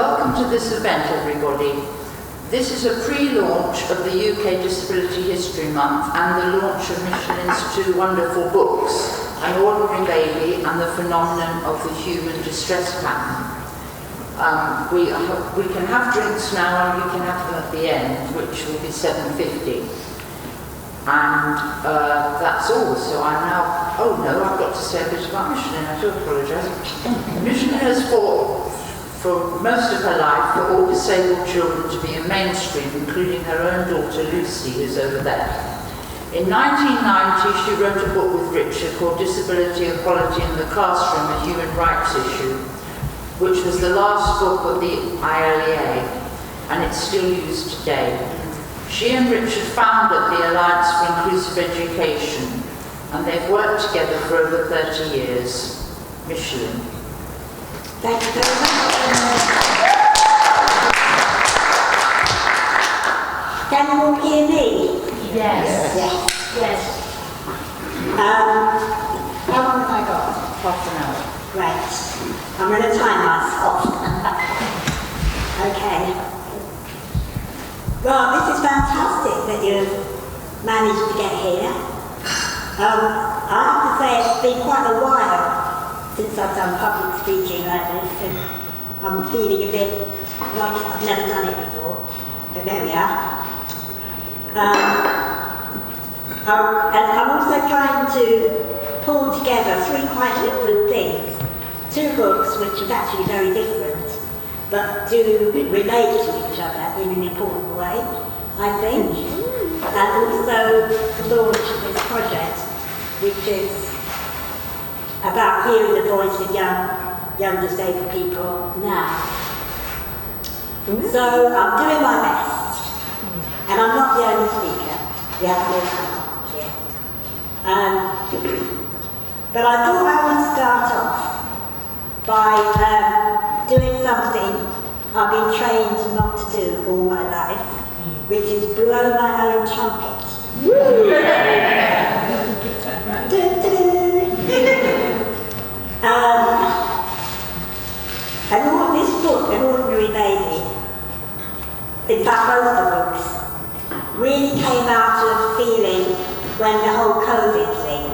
Welcome to this event, everybody. This is a pre-launch of the UK Disability History Month and the launch of Michelin's two wonderful books, An Ordinary Baby and The Phenomenon of the Human Distress Pattern. We can have drinks now and you can have them at the end, which will be 7:50. And that's all. So I'm now, oh no, I've got to say a bit about Michelin, I do apologise. Michelin has fought for most of her life for all disabled children to be in mainstream, including her own daughter Lucy, who's over there. In 1990, she wrote a book with Richard called Disability Equality in the Classroom, a Human Rights Issue, which was the last book of the ILEA, and it's still used today. She and Richard founded the Alliance for Inclusive Education, and they've worked together for over 30 years. Michelin. Thank you very much. Can you all hear me? Yes. Yes. Yes. How long have I got? Half an hour. Right. I'm going to time myself. Okay. Well, this is fantastic that you've managed to get here. I have to say it's been quite a while since I've done public speaking like this, and I'm feeling a bit like I've never done it before, but there we are. And I'm also trying to pull together three quite different things. Two books which are actually very different, but do relate to each other in an important way, I think. And also the launch of this project, which is about hearing the voice of young disabled people now. So I'm doing my best, and I'm not the only speaker. We have more people here. But I thought I would start off by doing something I've been trained not to do all my life, which is blow my own trumpet. And all this book, An Ordinary Baby, in fact both the books, really came out of feeling when the whole COVID thing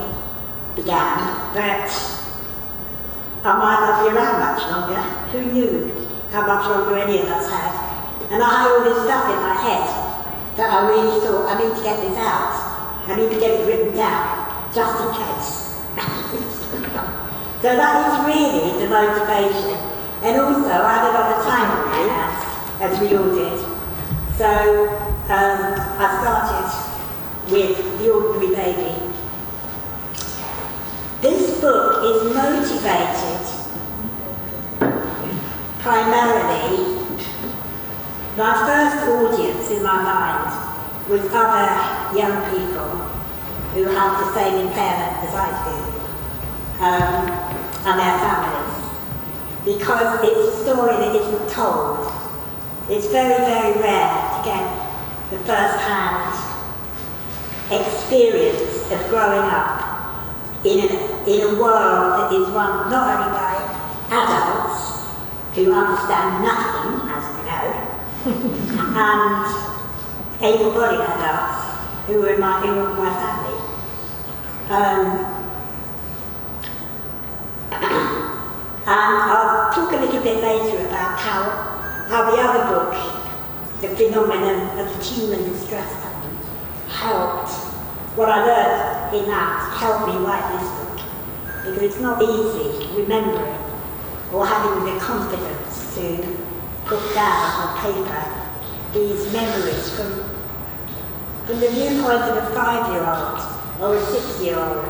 began that I might not be around much longer. Who knew how much longer any of us had? And I had all this stuff in my head that I really thought, I need to get this out. I need to get it written down, just in case. So that is really the motivation. And also, I had a lot of time on my hands, as we all did. So I started with The Ordinary Baby. This book is motivated primarily, my first audience in my mind was other young people who have the same impairment as I do, and their families. Because it's a story that isn't told. It's very, very rare to get the first-hand experience of growing up in a world that is run not only by adults who understand nothing, as we know, and able-bodied adults who were in my family. And I'll talk a little bit later about how the other book, The Phenomenon of the Human Distress Pattern, helped. What I learned in that helped me write this book, because it's not easy remembering or having the confidence to put down on paper these memories from the viewpoint of a 5-year-old, or a 6-year-old,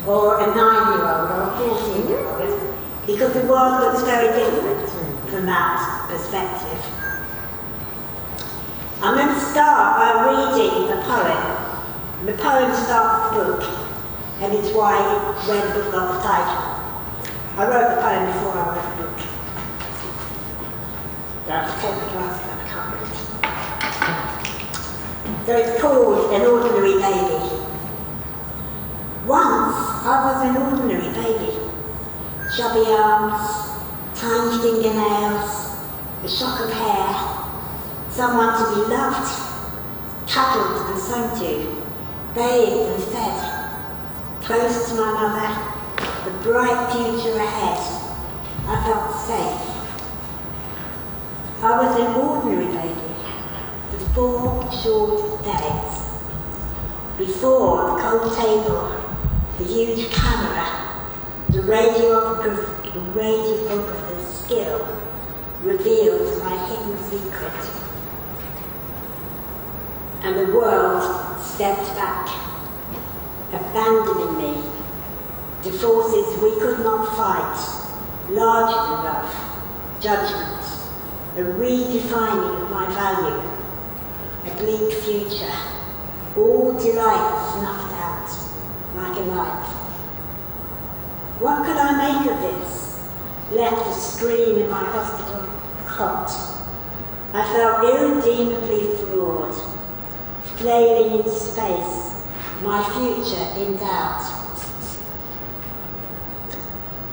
or a 9-year-old, or a 14-year-old, because the world looks very different from that perspective. I'm going to start by reading a poem. The poem starts the book, and it's where the book got the title. I wrote the poem before I wrote the book. I have to take the glass, but I can't read. So it's called An Ordinary Baby. Once I was an ordinary baby. Chubby arms, tiny fingernails, a shock of hair, someone to be loved, cuddled and sung to, bathed and fed, close to my mother, the bright future ahead. I felt safe. I was an ordinary baby for 4 short days. Before the cold table, the huge camera, the radiographer's skill revealed my hidden secret. And the world stepped back, abandoning me to forces we could not fight, larger than love, judgment, a redefining of my value, a bleak future, all delight snuffed out like a light. What could I make of this? Left to scream in my hospital cot. I felt irredeemably flawed, flailing in space, my future in doubt.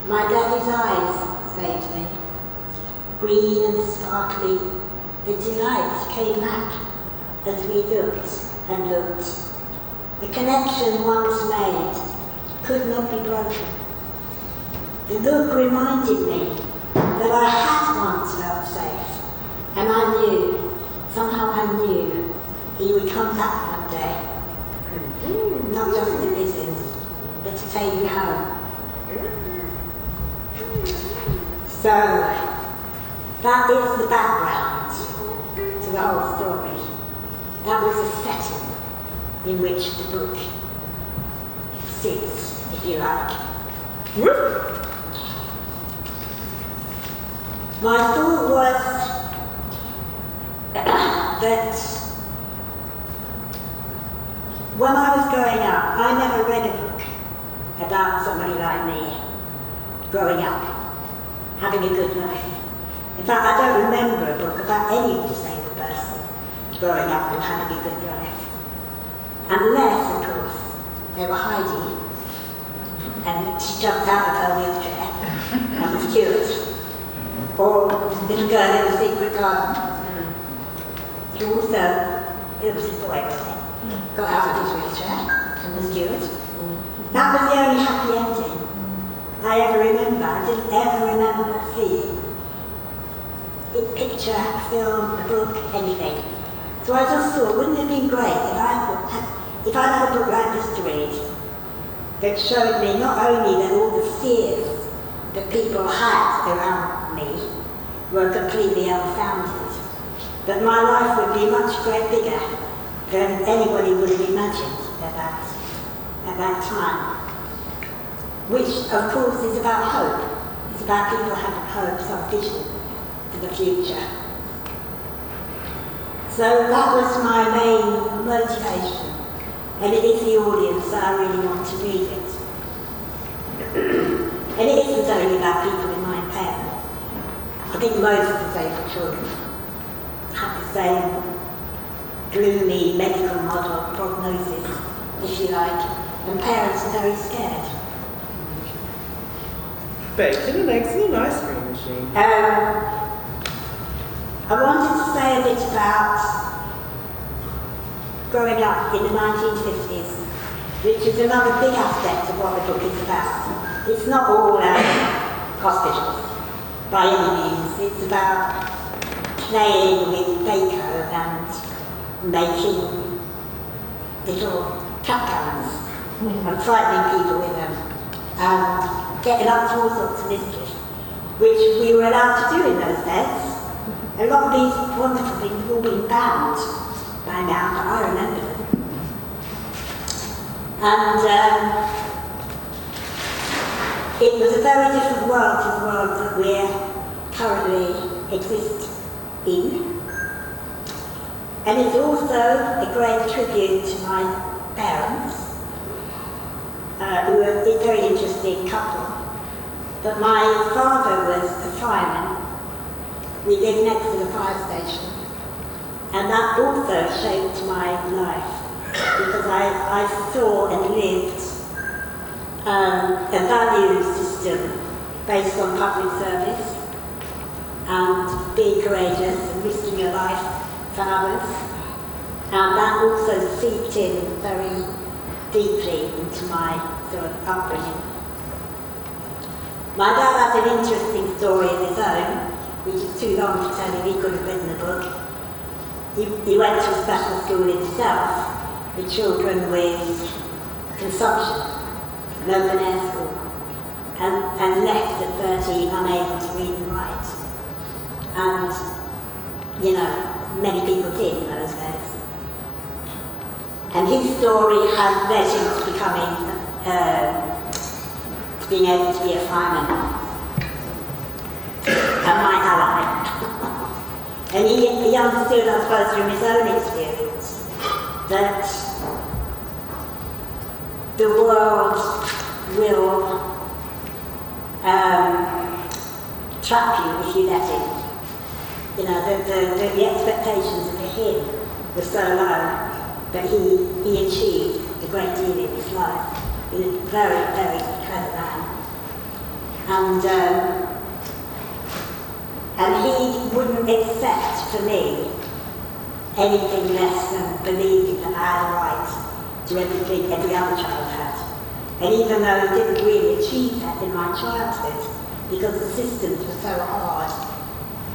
My daddy's eyes saved me, green and sparkly. The delight came back as we looked and looked. The connection once made could not be broken. The look reminded me that I had once felt safe, and I knew, somehow I knew, he would come back one day. Not just to visit, but to take me home. So, that is the background to the whole story. That was the setting in which the book sits, if you like. My thought was that when I was growing up, I never read a book about somebody like me growing up, having a good life. In fact, I don't remember a book about any disabled person growing up and having a good life. Unless, of course, they were Heidi, and she jumped out of her wheelchair and was cured. Or the little girl in the secret garden. He also, it was his boy, wasn't it? Got out of his wheelchair and was cured. That was the only happy ending I ever remember. I didn't ever remember seeing a picture, a film, a book, anything. So I just thought, wouldn't it have been great if I had a book like this to read that showed me not only that all the fears that people had around me were completely unfounded, but my life would be much bigger than anybody would have imagined at that time. Which, of course, is about hope. It's about people having hope, some vision for the future. So that was my main motivation, and it is the audience that I really want to read it. And it isn't only about people with my impairment. I think most disabled children have the same gloomy medical model prognosis, if you like, and parents are very scared. Baking an excellent ice cream machine. I wanted to say a bit about growing up in the 1950s, which is another big aspect of what the book is about. It's not all hospitals, by any means. It's about playing with Baker and making little cat guns and frightening people with them and getting up to all sorts of mischief, which we were allowed to do in those days. A lot of these wonderful things have all been banned by now, but I remember them. And it was a very different world to the world that we currently exist in. And it's also a great tribute to my parents, who were a very interesting couple. But my father was a fireman. We lived next to the fire station. And that also shaped my life, because I saw and lived a value system based on public service and being courageous and risking your life for others. And that also seeped in very deeply into my sort of upbringing. My dad has an interesting story of his own, which is too long to tell you. He could have written a book. He went to a special school himself for children with consumption, an open air school, and left at 13 unable to read and write. And, you know, many people did in those days. And his story has led him to becoming, to being able to be a fireman, and my ally. And he understood, I suppose, from his own experience, that the world will trap you if you let it. You know, the expectations of him were so low that he achieved a great deal in his life. He was a very, very clever man. And he wouldn't accept for me anything less than believing that I had a right to everything every other child had. And even though he didn't really achieve that in my childhood, because the systems were so hard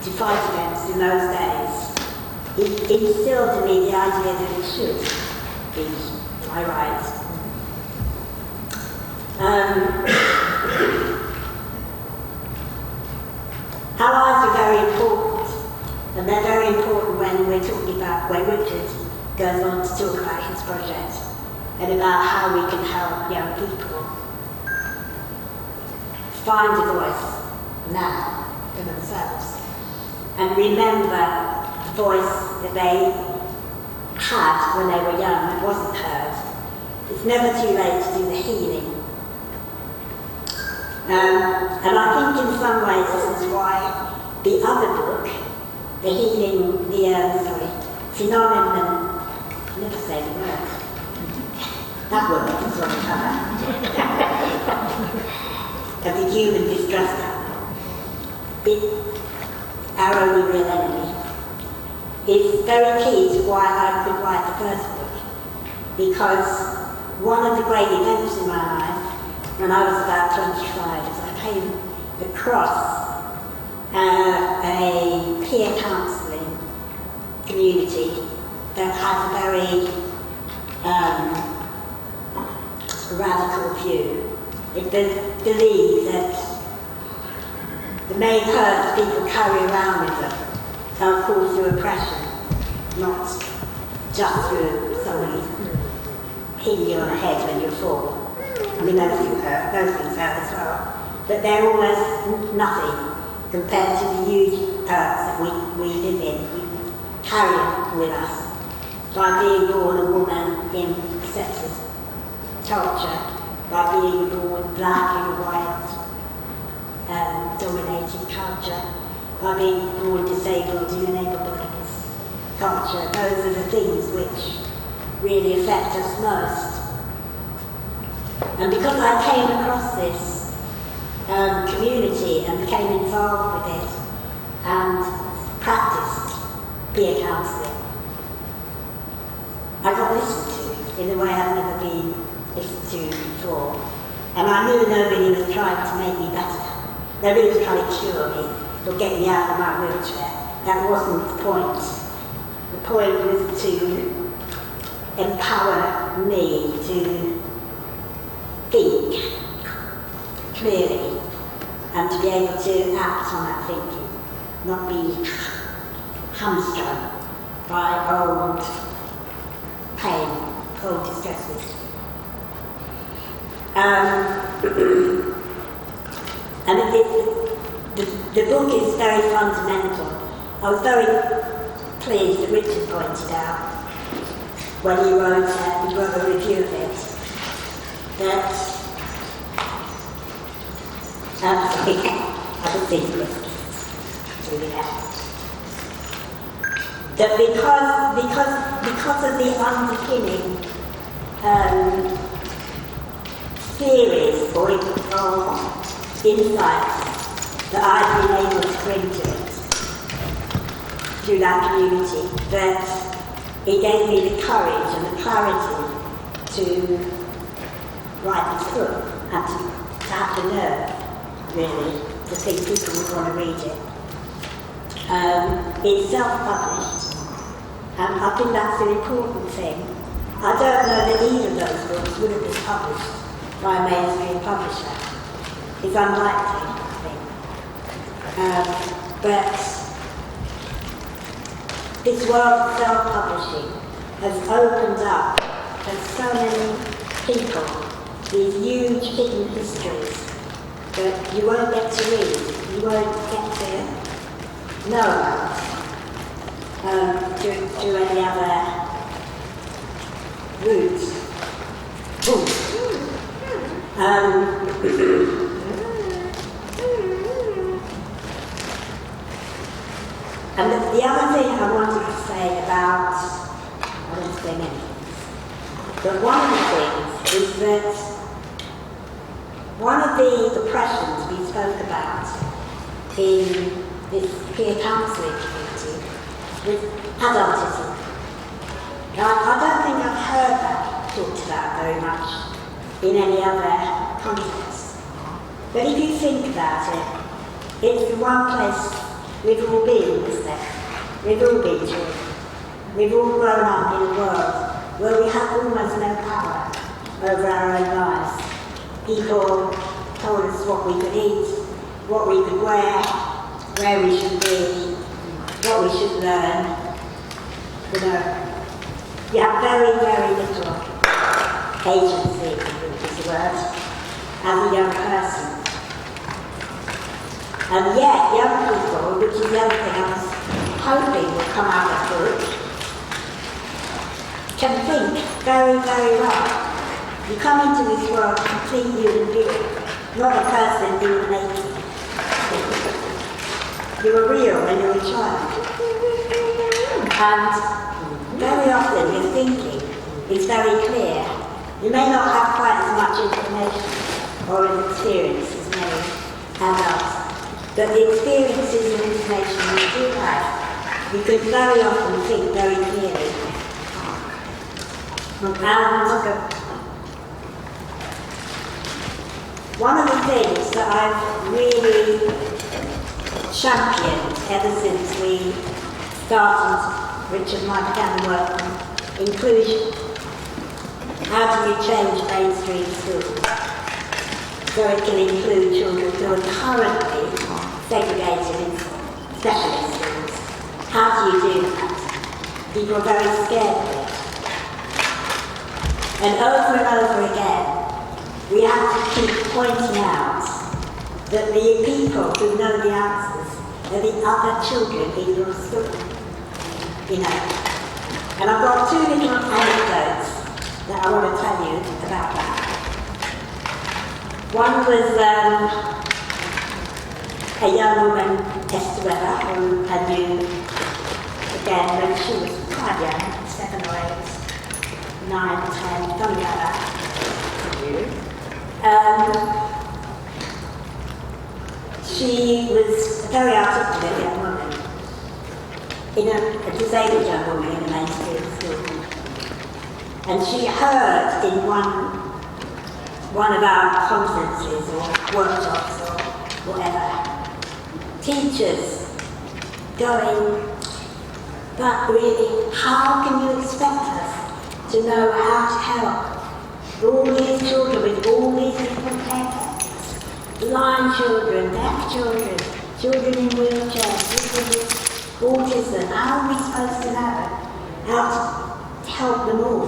to fight against in those days, he instilled in me the idea that it should be my right. Allies are very important, and they're very important when we're talking about, when Richard goes on to talk about his project, and about how we can help young people find a voice now for themselves, and remember the voice that they had when they were young that wasn't heard. It's never too late to do the healing. And I think in some ways this is why the other book, the healing, phenomenon, I never say the word. That word is on the cover. Of the human distress camp. Our only real enemy. Is very key to why I could write the first book. Because one of the great events in my life, when I was about 25, is I came across a peer counselling community that had a very radical view. It believed that the main hurts people carry around with them are caused through oppression, not just through somebody hitting you on the head when you fall. I mean, those things hurt as well. But they're almost nothing compared to the huge hurts that we live in. We carry with us by being born a woman in sexist culture, by being born black in a white dominated culture, by being born disabled in an able-bodied culture. Those are the things which really affect us most. And because I came across this community and became involved with it and practiced peer counselling, I got listened to in a way I've never been listened to before. And I knew nobody was trying to make me better. Nobody was trying to cure me or get me out of my wheelchair. That wasn't the point. The point was to empower me to think clearly and to be able to act on that thinking, not be hamstrung by old pain, old distresses. And the book is very fundamental. I was very pleased that Richard pointed out when he wrote a review of it that I don't think it was really that because of the underpinning theories or insights that I've been able to bring to it, through that community, that it gave me the courage and the clarity to write this book and to have the nerve, really, to think people would want to read it. It's self-published, and I think that's an important thing. I don't know that either of those books would have been published by a mainstream publisher. It's unlikely, I think. But this world of self-publishing has opened up to so many people these huge hidden histories that you won't get to read, you won't get to know about through any other route. And the other thing I wanted to say about, I don't say many things, but one of the things is that one of the depressions we spoke about in this peer counselling community was adultism. I don't think I've heard that talked about very much in any other context. But if you think about it, it's the one place we've all been, isn't it? We've all been children. We've all grown up in a world where we have almost no power over our own lives. People told us what we could eat, what we could wear, where we should be, what we should learn. You know, you have very, very little agency, I think is the word, as a young person. And yet, young people, which is the other thing I was hoping would come out of the book, can think very, very well. You come into this world a complete human being, not a person you were making. You were real when you were a child. And very often your thinking is very clear. You may not have quite as much information or experience as many adults, but the experiences and information you do have, you can very often think very clearly. And one of the things that I've really championed ever since we started, Richard and I began the work on inclusion. How do we change mainstream schools so it can include children who are currently segregated in specialist schools? How do you do that? People are very scared of it. And over again, we have to keep pointing out that the people who know the answers are the other children in your school. You know. And I've got two little anecdotes that I want to tell you about that. One was a young woman, Esther, who I knew again when she was quite young, 7 or 8, 9, 10, something like that. She was a very articulate young woman, a disabled young woman in a mainstream school. And she heard in one of our conferences or workshops or whatever, teachers going, but really, how can you expect us to know how to help all these children with all these different care, blind children, deaf children, children in wheelchairs, children with autism? How are we supposed to know how to help them all?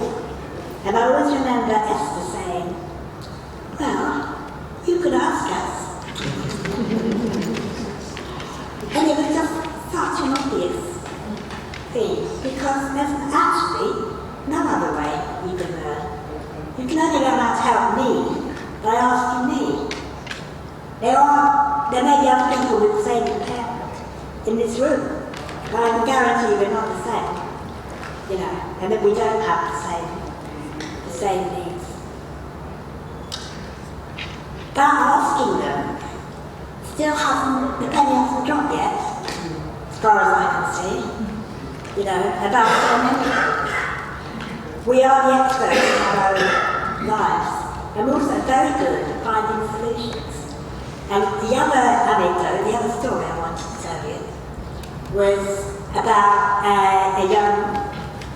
And I always remember Esther saying, well, you could ask us. And it was just such an obvious thing, because there's actually no other way you can learn. You can only learn how to help me by asking me. There may be other people with the same impairment in this room, but I can guarantee we're not the same, you know, and that we don't have the same needs. But asking them still the penny hasn't dropped yet, as far as I can see. you know, about so many things. We are the experts in our own lives, and we're also very good at finding solutions. And the other anecdote, the other story I wanted to tell you, was about a young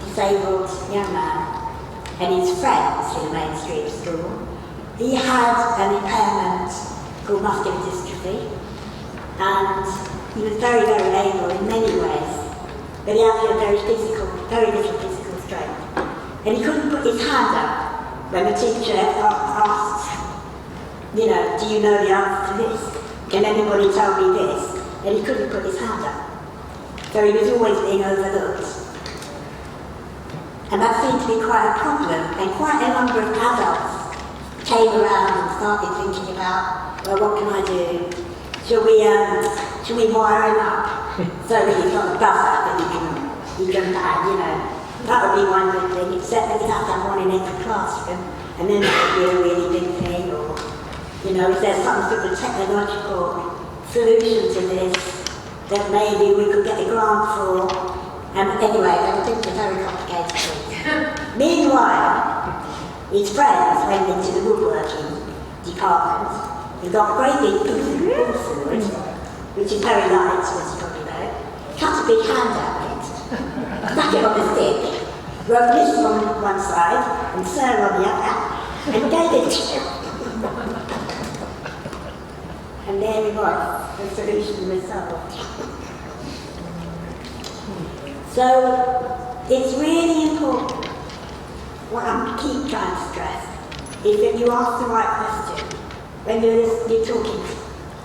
disabled young man and his friends in a mainstream school. He had an impairment called muscular dystrophy, and he was very, very able in many ways, but he had very little physical strength. And he couldn't put his hand up when the teacher asked, you know, do you know the answer to this? Can anybody tell me this? And he couldn't put his hand up. So he was always being overlooked. And that seemed to be quite a problem, and quite a number of adults came around and started thinking about, well, what can I do? Shall we wire him up so that he's got a buzzer that he can add, you know? That would be one good thing, except that you'd have to have one in every classroom, and then that would be a really big thing, or, you know, if there's some sort of technological solution to this that maybe we could get a grant for. And anyway, they were things very complicated things. Meanwhile, his friends went into the woodworking department and got a great big piece of wood, which is very light, as you probably know, cut a big hand out of it, stuck it on a stick, wrote this on one side and Sir on the other, and gave it to him. And there it was, the solution was solved. So, it's really important, what I keep trying to stress, is that you ask the right question when you're talking to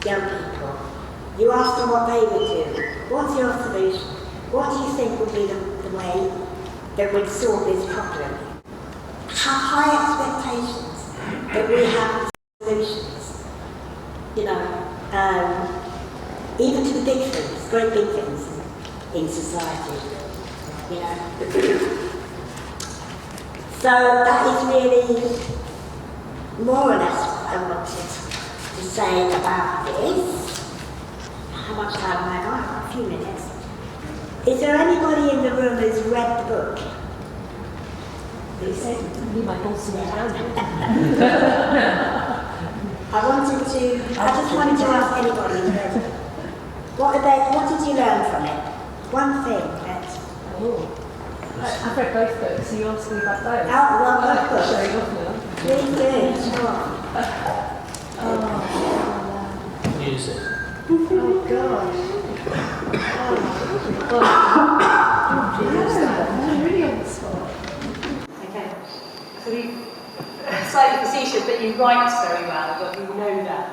young people. You ask them what they would do. What's your solution? What do you think would be the way that would solve this problem? Have high expectations that we have solutions. You know, even to the big things, great big things in society. You know. So that is really more or less what I wanted to say about this. How much time have I got? A few minutes. Is there anybody in the room who's read the book? Lucy? You might also be around. I just wanted to ask anybody who's read it. What did you learn from it? One thing that... Oh. I've read both books, so you asked me about those. Oh, well, both books. Showing off now. Really good, sure. Music. Oh, gosh. I'm really on the spot. Okay. So we slightly facetious, but you write very well, but we know that.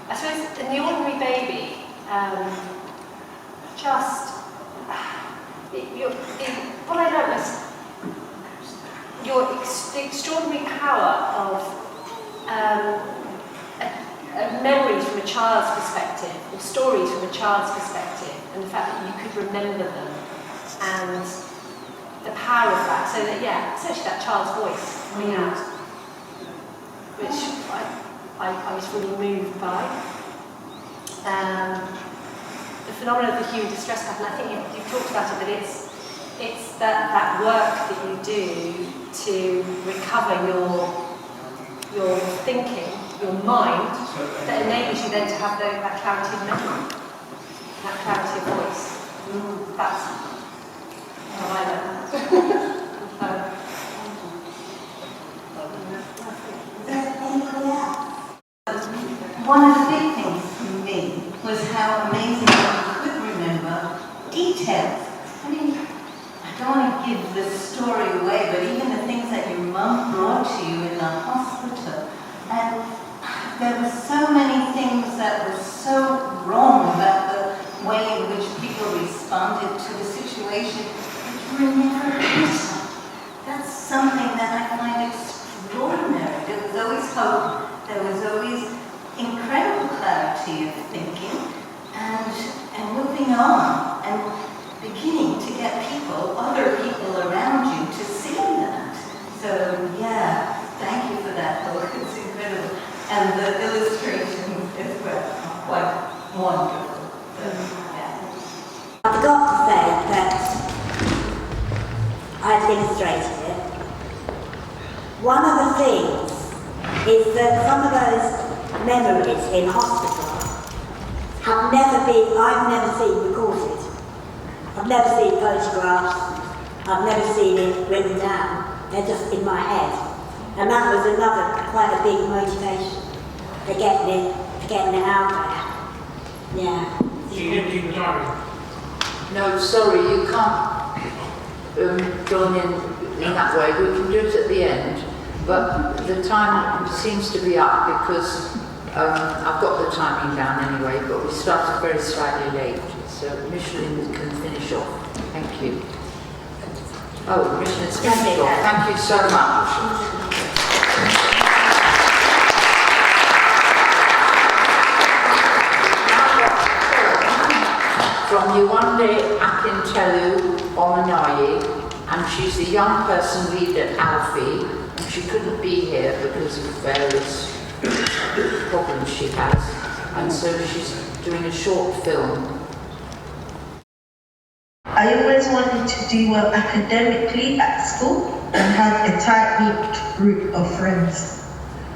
I suppose in the ordinary baby, what I learned was the extraordinary power of memories from a child's perspective, or stories from a child's perspective, and the fact that you could remember them, and the power of that, so that, yeah, essentially that child's voice coming out, which I was really moved by. The phenomenon of the human distress pattern, I think you've talked about it, but it's that work that you do to recover your thinking, your mind, that enables you then to have that clarity of memory, that clarity of voice. That's how I learned. One of the big things for me was how amazing you could remember details. I mean, I don't want to give the story away, but even the things that your mum brought to you in the hospital, and there were so many things that were so wrong about the way in which people responded to the situation, which were never better. That's something that I find extraordinary. There was always hope. There was always incredible clarity of thinking and moving on and beginning to get other people around you to see that. So yeah, thank you for that book. It's incredible. And the illustrations as well, quite wonderful. So, yeah. I forgot to say has illustrated it. One of the things is that some of those memories in hospital have never been, I've never seen recorded. I've never seen photographs, I've never seen it written down. They're just in my head. And that was another quite a big motivation for getting it out there. Yeah. So you didn't keep a diary? No, sorry, you can't join in that way. We can do it at the end, but the time seems to be up because I've got the timing down anyway, but we started very slightly late, so Michelin can finish off. Thank you. Oh, Michelin's finished off. Thank you so much. From Yewande Akintelu Omanayi, and she's a young person lead at Alfie, and she couldn't be here because of various problems she has, and so she's doing a short film. I always wanted to do well academically at school and have a tight-knit group of friends.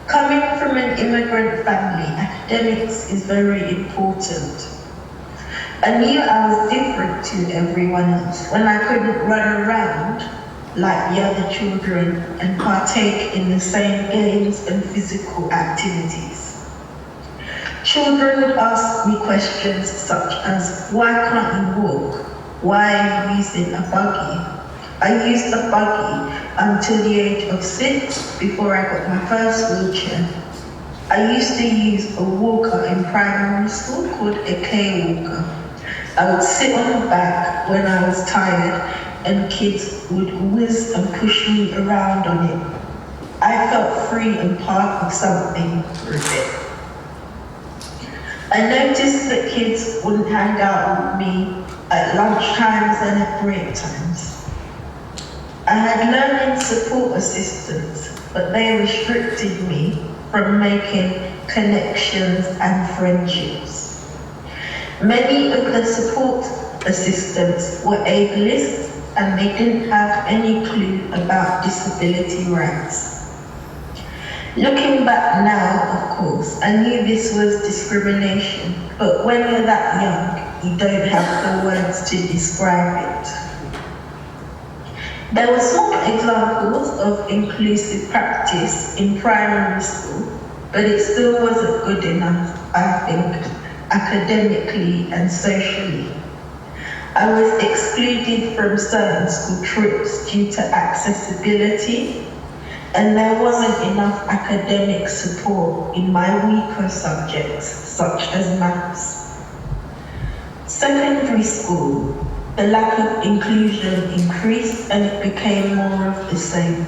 Coming from an immigrant family, academics is very important. I knew I was different to everyone else when I couldn't run around like the other children and partake in the same games and physical activities. Children would ask me questions such as, why can't you walk? Why are you using a buggy? I used a buggy until the age of 6 before I got my first wheelchair. I used to use a walker in primary school called a K walker. I would sit on the back when I was tired and kids would whiz and push me around on it. I felt free and part of something for a bit. I noticed that kids wouldn't hang out with me at lunch times and at break times. I had learning support assistants, but they restricted me from making connections and friendships. Many of the support assistants were ableists and they didn't have any clue about disability rights. Looking back now, of course, I knew this was discrimination, but when you're that young, you don't have the words to describe it. There were some examples of inclusive practice in primary school, but it still wasn't good enough, I think, academically and socially. I was excluded from certain school trips due to accessibility, and there wasn't enough academic support in my weaker subjects, such as maths. Secondary school, the lack of inclusion increased and it became more of the same.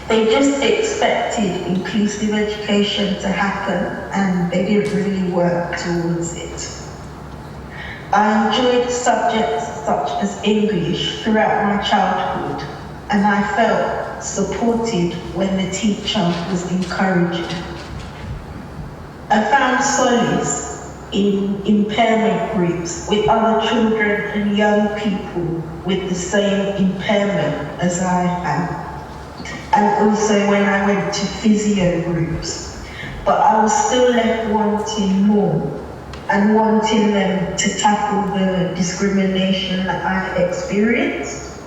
They just expected inclusive education to happen and they didn't really work towards it. I enjoyed subjects such as English throughout my childhood, and I felt supported when the teacher was encouraging. I found solace in impairment groups with other children and young people with the same impairment as I am. And also when I went to physio groups, but I was still left wanting more and wanting them to tackle the discrimination that I experienced.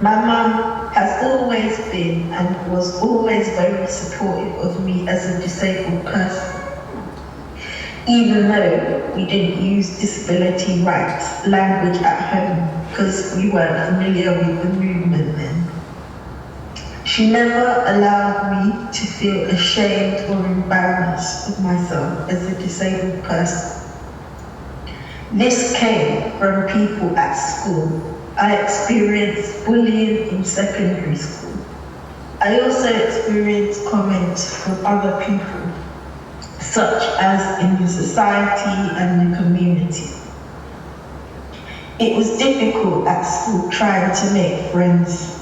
My mum has always been and was always very supportive of me as a disabled person, even though we didn't use disability rights language at home because we weren't familiar with the movement then. She never allowed me to feel ashamed or embarrassed of myself as a disabled person. This came from people at school. I experienced bullying in secondary school. I also experienced comments from other people, such as in the society and the community. It was difficult at school trying to make friends.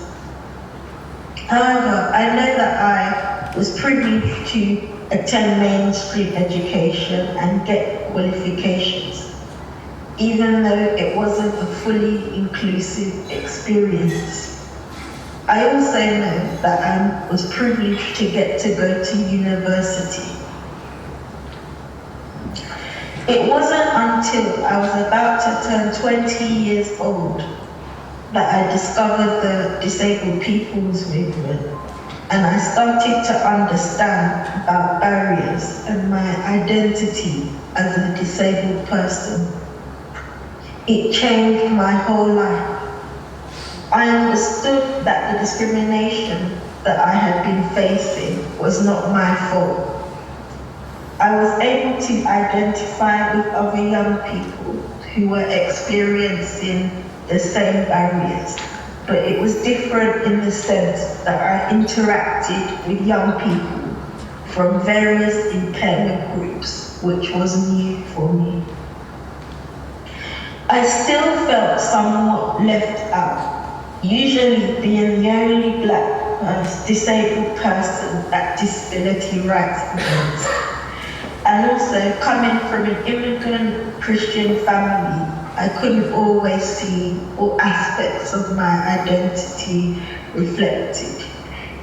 However, I know that I was privileged to attend mainstream education and get qualifications. even though it wasn't a fully inclusive experience. I also know that I was privileged to get to go to university. It wasn't until I was about to turn 20 years old that I discovered the disabled people's movement, and I started to understand about barriers and my identity as a disabled person. It changed my whole life. I understood that the discrimination that I had been facing was not my fault. I was able to identify with other young people who were experiencing the same barriers, but it was different in the sense that I interacted with young people from various impairment groups, which was new for me. I still felt somewhat left out, usually being the only black disabled person at disability rights events. And also coming from an immigrant Christian family, I couldn't always see all aspects of my identity reflected,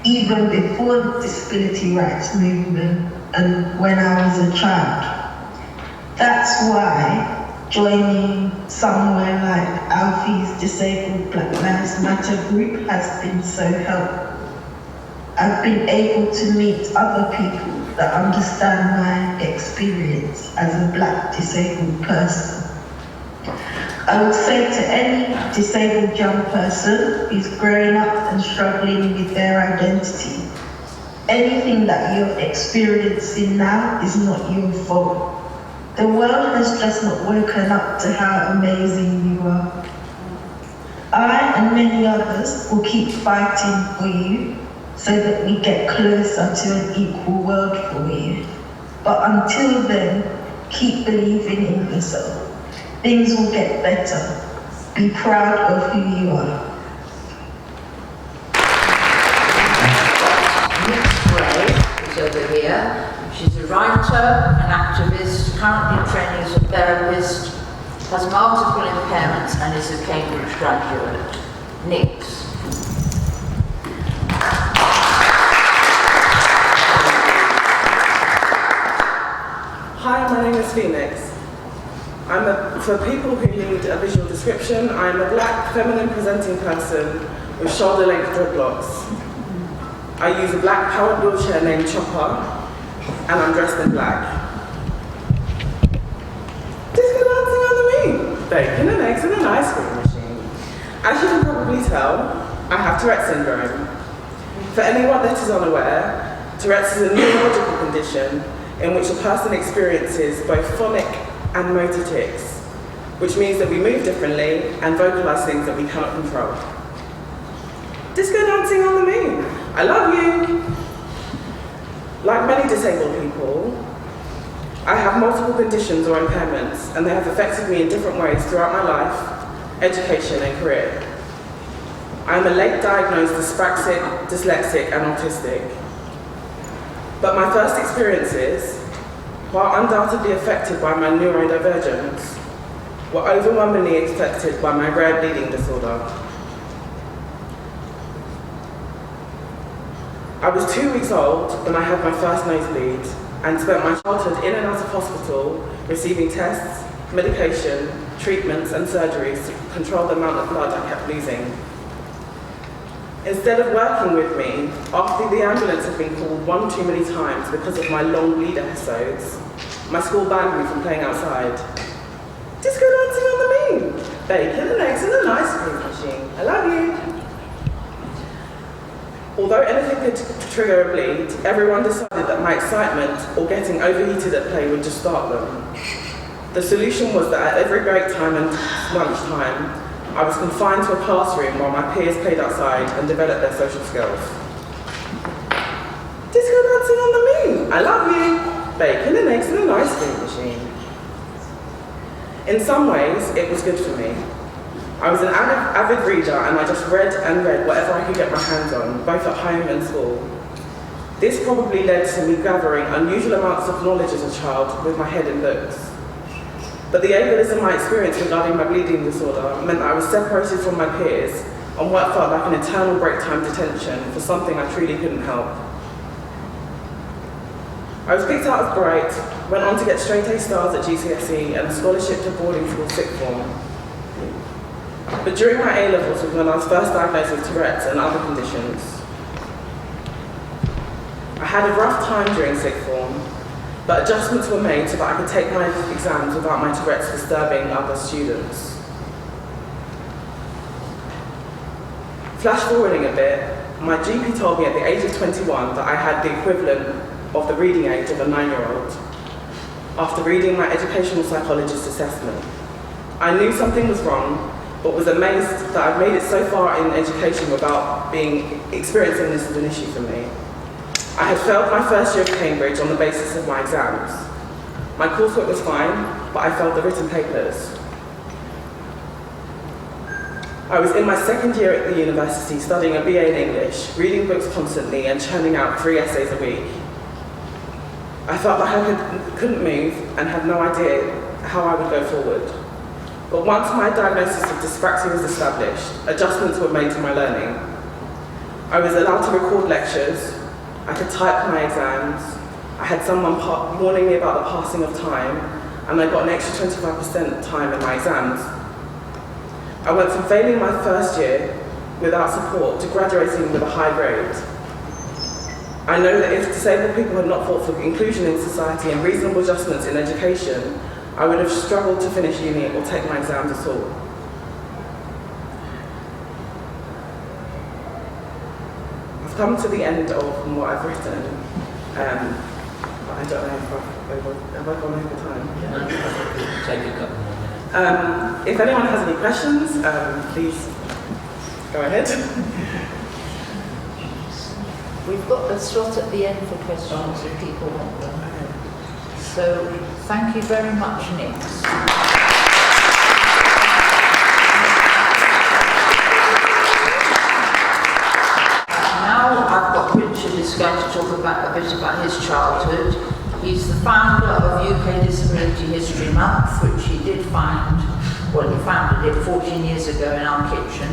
even before the disability rights movement and when I was a child. That's why joining somewhere like Alfie's Disabled Black Lives Matter group has been so helpful. I've been able to meet other people that understand my experience as a black disabled person. I would say to any disabled young person who's growing up and struggling with their identity, anything that you're experiencing now is not your fault. The world has just not woken up to how amazing you are. I and many others will keep fighting for you so that we get closer to an equal world for you. But until then, keep believing in yourself. Things will get better. Be proud of who you are. Nick Gray is over here. She's a writer, an activist, currently training as a therapist, has multiple impairments and is a Cambridge graduate. Nix. Hi, my name is Phoenix. For people who need a visual description, I'm a black, feminine presenting person with shoulder-length dreadlocks. I use a black powered wheelchair named Chopper, and I'm dressed in black. Disco dancing on the moon, bacon and eggs in an ice cream machine. As you can probably tell, I have Tourette's syndrome. For anyone that is unaware, Tourette's is a neurological condition in which a person experiences both phonic and motor tics, which means that we move differently and vocalize things that we cannot control. Disco dancing on the moon, I love you. Like many disabled people, I have multiple conditions or impairments, and they have affected me in different ways throughout my life, education and career. I am a late diagnosed dyspraxic, dyslexic and autistic. But my first experiences, while undoubtedly affected by my neurodivergence, were overwhelmingly affected by my rare bleeding disorder. I was 2 weeks old when I had my first nosebleed and spent my childhood in and out of hospital receiving tests, medication, treatments and surgeries to control the amount of blood I kept losing. Instead of working with me, after the ambulance had been called one too many times because of my long bleed episodes, my school banned me from playing outside. Disco dancing on the moon, bacon and eggs in an ice cream machine. I love you. Although anything could trigger a bleed, everyone decided that my excitement or getting overheated at play would just start them. The solution was that at every break time and lunchtime, I was confined to a classroom while my peers played outside and developed their social skills. Disco dancing on the moon, I love you. Bacon and eggs in an ice cream machine. In some ways, it was good for me. I was an avid reader and I just read and read whatever I could get my hands on, both at home and school. This probably led to me gathering unusual amounts of knowledge as a child with my head in books. But the ableism I experienced regarding my bleeding disorder meant that I was separated from my peers on what felt like an eternal break time detention for something I truly couldn't help. I was picked out as bright, went on to get straight A stars at GCSE and a scholarship to boarding school sixth form. But during my A-levels was when I was first diagnosed with Tourette's and other conditions. I had a rough time during sixth form, but adjustments were made so that I could take my exams without my Tourette's disturbing other students. Flash forwarding a bit, my GP told me at the age of 21 that I had the equivalent of the reading age of a 9-year-old after reading my educational psychologist assessment. I knew something was wrong, but was amazed that I'd made it so far in education without experiencing this as an issue for me. I had failed my first year of Cambridge on the basis of my exams. My coursework was fine, but I failed the written papers. I was in my second year at the university studying a BA in English, reading books constantly and churning out 3 essays a week. I felt like I couldn't move and had no idea how I would go forward. But once my diagnosis of dyspraxia was established, adjustments were made to my learning. I was allowed to record lectures, I could type my exams, I had someone warning me about the passing of time, and I got an extra 25% time in my exams. I went from failing my first year without support to graduating with a high grade. I know that if disabled people had not fought for inclusion in society and reasonable adjustments in education, I would have struggled to finish uni or take my exams at all. I've come to the end of what I've written. But I don't know if have I gone over time? Take a couple more minutes. If anyone has any questions, please go ahead. We've got a slot at the end for questions if people want them. So thank you very much, Nick. Now I've got Richard who's going to talk a bit about his childhood. He's the founder of UK Disability History Month, which he did found, well, he founded it 14 years ago in our kitchen.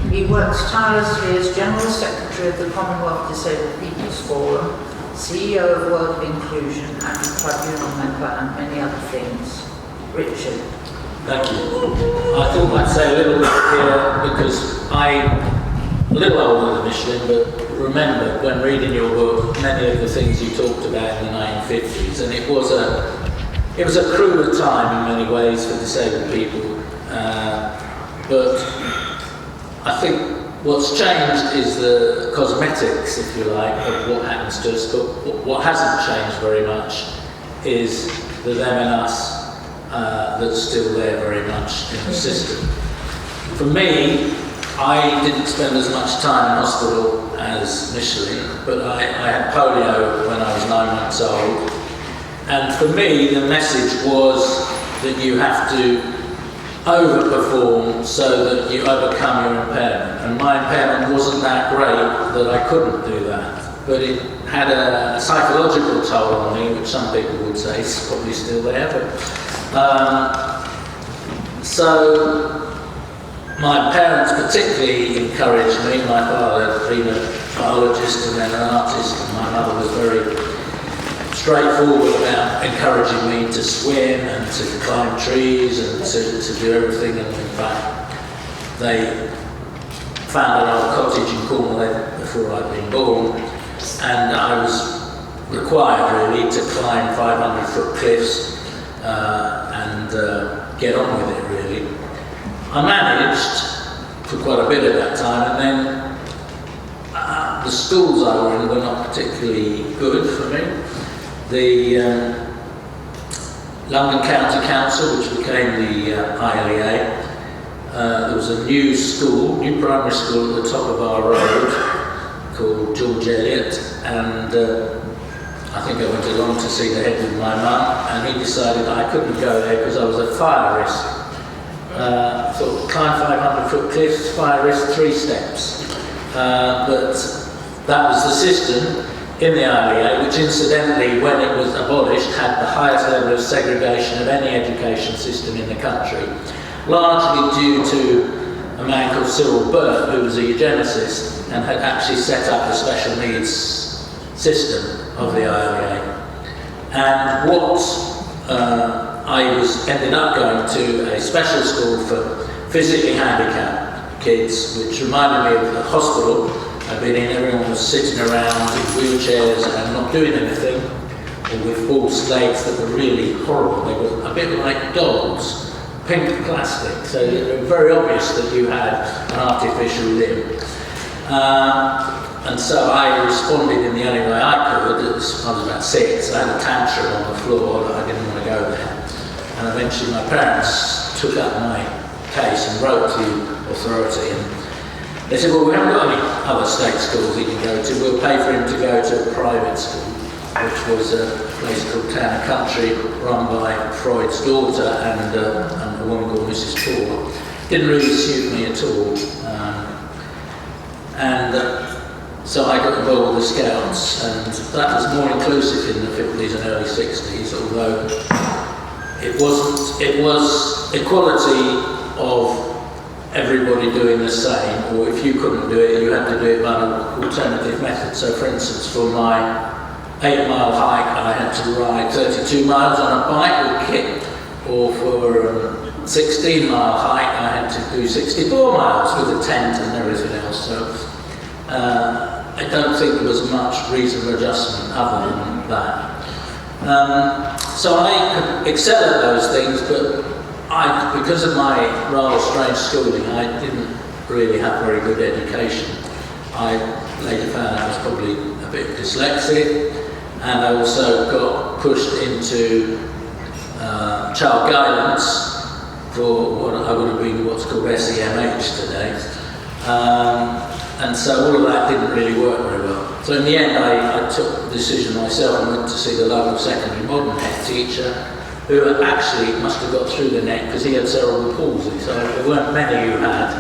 He works tirelessly as General Secretary of the Commonwealth Disabled People's Forum, CEO of World Inclusion and Tribunal member and many other things. Richard. Thank you. I thought I'd say a little bit here because I'm a little older than Michelin, but remember when reading your book, many of the things you talked about in the 1950s, and it was a cruel time in many ways for disabled people. But I think what's changed is the cosmetics, if you like, of what happens to us, but what hasn't changed very much is the them and us that's still there very much in the system. For me, I didn't spend as much time in hospital as Michelin, but I had polio when I was 9 months old. And for me, the message was that you have to overperform so that you overcome your impairment. And my impairment wasn't that great that I couldn't do that. But it had a psychological toll on me, which some people would say is probably still there. But, so my parents particularly encouraged me. My father had been a biologist and then an artist, and my mother was very straightforward about encouraging me to swim and to climb trees and to do everything. And in fact, they found an old cottage in Cornwall before I'd been born, and I was required really to climb 500-foot cliffs and get on with it really. I managed for quite a bit of that time, and then the schools I were in were not particularly good for me. The London County Council, which became the ILEA, there was a new primary school at the top of our road called George Eliot, and I think I went along to see the head with my mum, and he decided I couldn't go there because I was at fire risk. Thought climb 500-foot cliffs, fire risk 3 steps. But that was the system, in the ILEA, which incidentally, when it was abolished, had the highest level of segregation of any education system in the country, largely due to a man called Cyril Burt, who was a eugenicist and had actually set up the special needs system of the ILEA. And what I ended up going to a special school for physically handicapped kids, which reminded me of the hospital I'd been in. Everyone was sitting around in wheelchairs and not doing anything, or with false legs that were really horrible. They were a bit like dogs, pink plastic, so it was very obvious that you had an artificial limb. And so I responded in the only way I could. I was about 6. I had a tantrum on the floor that I didn't want to go there. And eventually my parents took up my case and wrote to the authority. And they said, well, we haven't got any other state schools he can go to. We'll pay for him to go to a private school, which was a place called Town and Country, run by Freud's daughter and a woman called Mrs. Paul. Didn't really suit me at all. So I got involved with the Scouts, and that was more inclusive in the 50s and early 60s, although it was equality of everybody doing the same, or if you couldn't do it, you had to do it by an alternative method. So for instance, for my 8-mile hike, I had to ride 32 miles on a bike with kit, or for a 16-mile hike, I had to do 64 miles with a tent and everything else. So I don't think there was much reasonable adjustment other than that. So I could excel at those things, but because of my rather strange schooling, I didn't really have very good education. I later found I was probably a bit dyslexic, and I also got pushed into child guidance for what I would have been what's called SEMH today. And so all of that didn't really work very well. So in the end, I took the decision myself and went to see the local secondary modern head teacher, who actually must have got through the net because he had cerebral palsy, so there weren't many who had.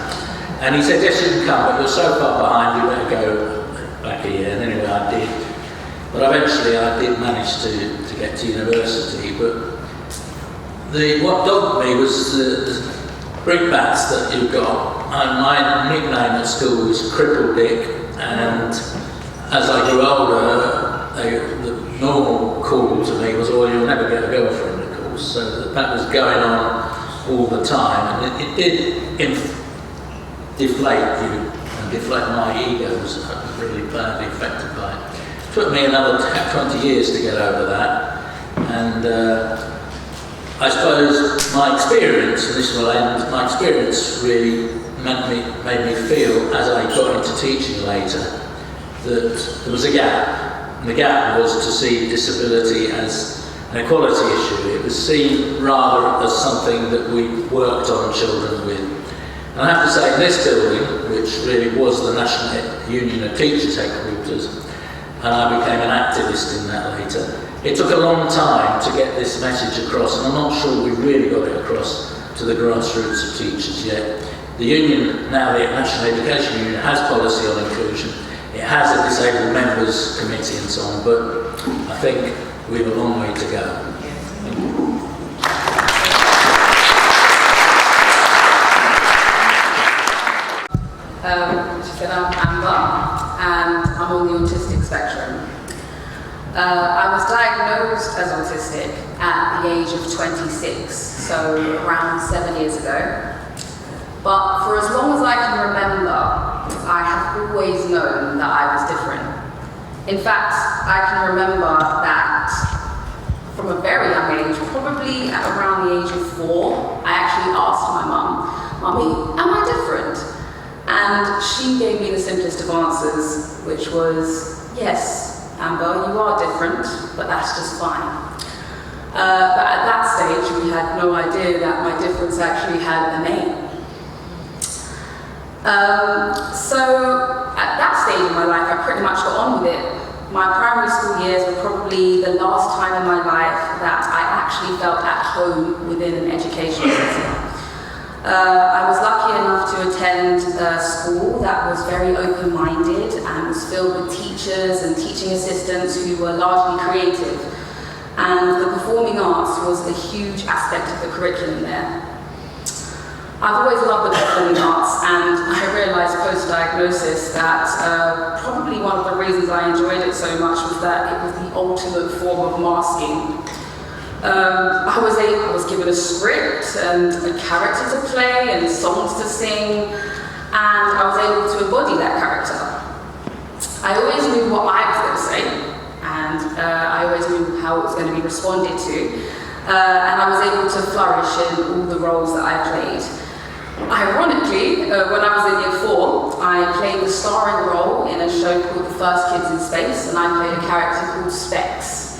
And he said, yes, you can come, but you're so far behind, you better go back a year. And anyway, I did. But eventually I did manage to get to university. But what dogged me was the brickbats that you got. My nickname at school was Cripple Dick, and as I grew older, the normal call to me was, well, you'll never get a girlfriend, of course. So that was going on all the time, and it did deflate you and deflate my ego. I was really badly affected by it. It took me another 20 years to get over that, and I suppose my experience, and this will end, my experience really made me feel, as I got into teaching later, that there was a gap. And the gap was to see disability as an equality issue. It was seen rather as something that we worked on children with. And I have to say, in this building, which really was the National Union of Teachers headquarters, and I became an activist in that later, it took a long time to get this message across, and I'm not sure we really got it across to the grassroots of teachers yet. The union, now the National Education Union, has policy on inclusion. It has a disabled members committee and so on, but I think we have a long way to go. She said, I'm Amber, and I'm on the autistic spectrum. I was diagnosed as autistic at the age of 26, so around 7 years ago. But for as long as I can remember, I have always known that I was different. In fact, I can remember that from a very young age, probably at around the age of 4, I actually asked my mum, Mummy, am I different? And she gave me the simplest of answers, which was, yes, Amber, you are different, but that's just fine. But at that stage, we had no idea that my difference actually had a name. So at that stage in my life, I pretty much got on with it. My primary school years were probably the last time in my life that I actually felt at home within an educational setting. I was lucky enough to attend a school that was very open-minded and was filled with teachers and teaching assistants who were largely creative. And the performing arts was a huge aspect of the curriculum there. I've always loved the performing arts, and I realised post-diagnosis that probably one of the reasons I enjoyed it so much was that it was the ultimate form of masking. I was given a script and a character to play and songs to sing, and I was able to embody that character. I always knew what I was going to say, and I always knew how it was going to be responded to, and I was able to flourish in all the roles that I played. Ironically, when I was in Year 4, I played the starring role in a show called The First Kids in Space, and I played a character called Specs.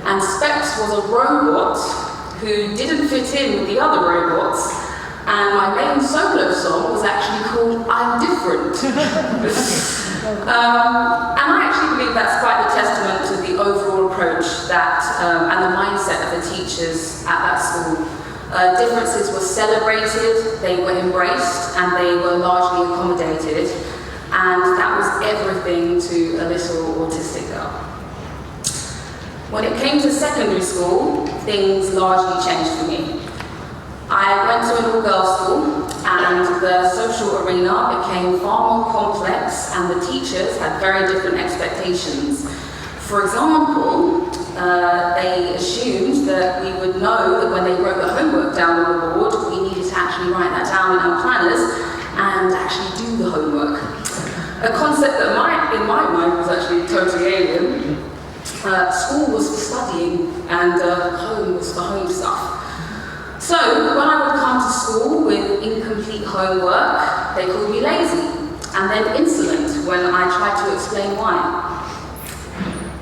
And Specs was a robot who didn't fit in with the other robots, and my main solo song was actually called I'm Different. And I actually believe that's quite a testament to the overall approach that and the mindset of the teachers at that school. Differences were celebrated, they were embraced, and they were largely accommodated, and that was everything to a little autistic girl. When it came to secondary school, things largely changed for me. I went to an all-girls school, and the social arena became far more complex, and the teachers had very different expectations. For example, they assumed that we would know that when they wrote the homework down on the board, we needed to actually write that down in our planners and actually do the homework. A concept that in my mind was actually totally alien. School was for studying and home was for home stuff. So when I would come to school with incomplete homework, they called me lazy and then insolent when I tried to explain why.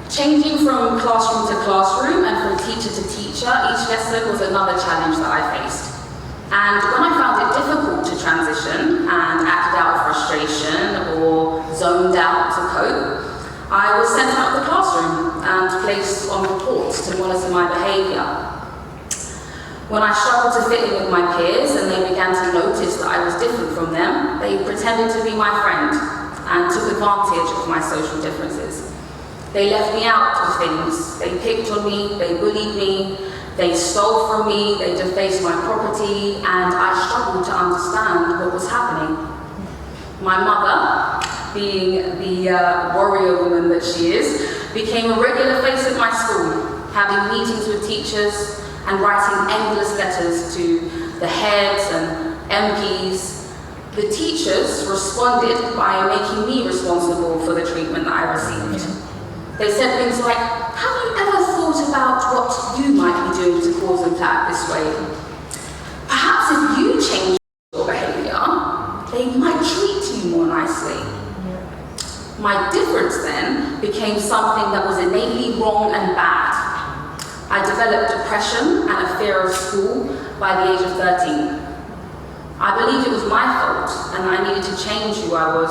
Changing from classroom to classroom and from teacher to teacher, each lesson was another challenge that I faced. And when I found it difficult to transition and acted out of frustration or zoned out to cope, I was sent out of the classroom and placed on reports to monitor my behaviour. When I struggled to fit in with my peers and they began to notice that I was different from them, they pretended to be my friend and took advantage of my social differences. They left me out of things, they picked on me, they bullied me, they stole from me, they defaced my property, and I struggled to understand what was happening. My mother, being the warrior woman that she is, became a regular face at my school, having meetings with teachers and writing endless letters to the heads and MPs. The teachers responded by making me responsible for the treatment that I received. They said things like, have you ever thought about what you might be doing to cause them to act this way? Perhaps if you change your behaviour, they might treat you more nicely. My difference then became something that was innately wrong and bad. I developed depression and a fear of school by the age of 13. I believed it was my fault and I needed to change who I was.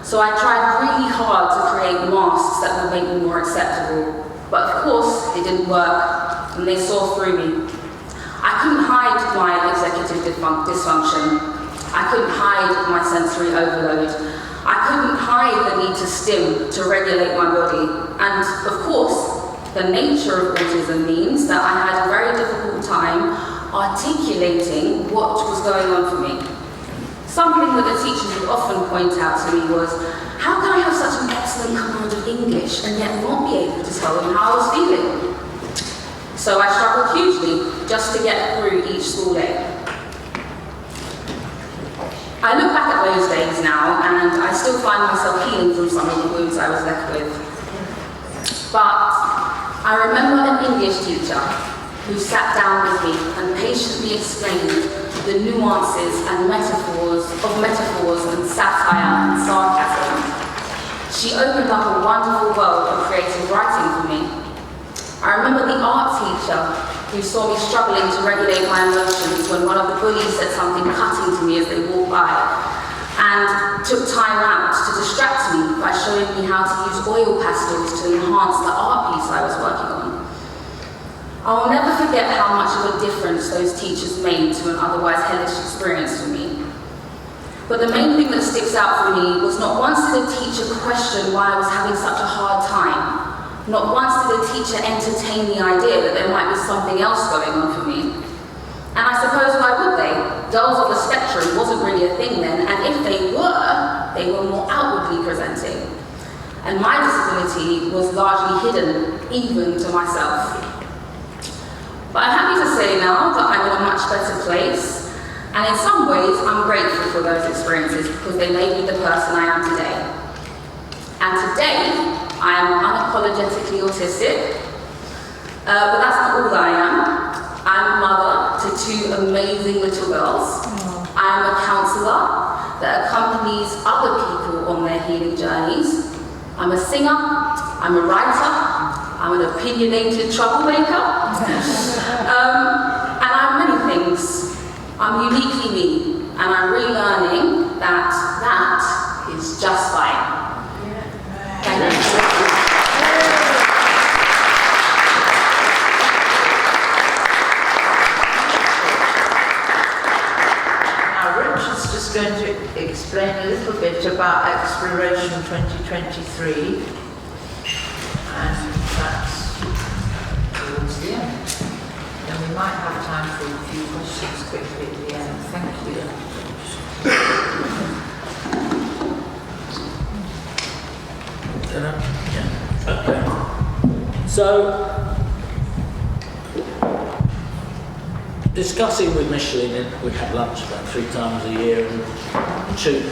So I tried really hard to create masks that would make me more acceptable. But of course, it didn't work, and they saw through me. I couldn't hide my executive dysfunction. I couldn't hide my sensory overload. I couldn't hide the need to stim, to regulate my body. And of course, the nature of autism means that I had a very difficult time articulating what was going on for me. Something that the teachers would often point out to me was, how can I have such an excellent command of English and yet not be able to tell them how I was feeling? So I struggled hugely just to get through each school day. I look back at those days now and I still find myself healing from some of the wounds I was left with. But I remember an English teacher who sat down with me and patiently explained the nuances and metaphors and satire and sarcasm. She opened up a wonderful world of creative writing for me. I remember the art teacher who saw me struggling to regulate my emotions when one of the bullies said something cutting to me as they walked by, and took time out to distract me by showing me how to use oil pastels to enhance the art piece I was working on. I'll never forget how much of a difference those teachers made to an otherwise hellish experience for me. But the main thing that sticks out for me was not once did a teacher question why I was having such a hard time. Not once did a teacher entertain the idea that there might be something else going on for me. And I suppose why would they? Girls on the spectrum wasn't really a thing then, and if they were more outwardly presenting. And my disability was largely hidden, even to myself. But I'm happy to say now that I'm in a much better place, and in some ways I'm grateful for those experiences because they made me the person I am today. And today, I am unapologetically autistic, but that's not all I am. I'm a mother to 2 amazing little girls. I am a counsellor that accompanies other people on their healing journeys. I'm a singer, I'm a writer, I'm an opinionated troublemaker, and I'm many things. I'm uniquely me, and I'm relearning that that is just fine. Thank you. Going to explain a little bit about Exploration 2023, and that's towards the end. And we might have time for a few questions quickly at the end. Thank you. Okay. So, discussing with Micheline, we have lunch about 3 times a year and chew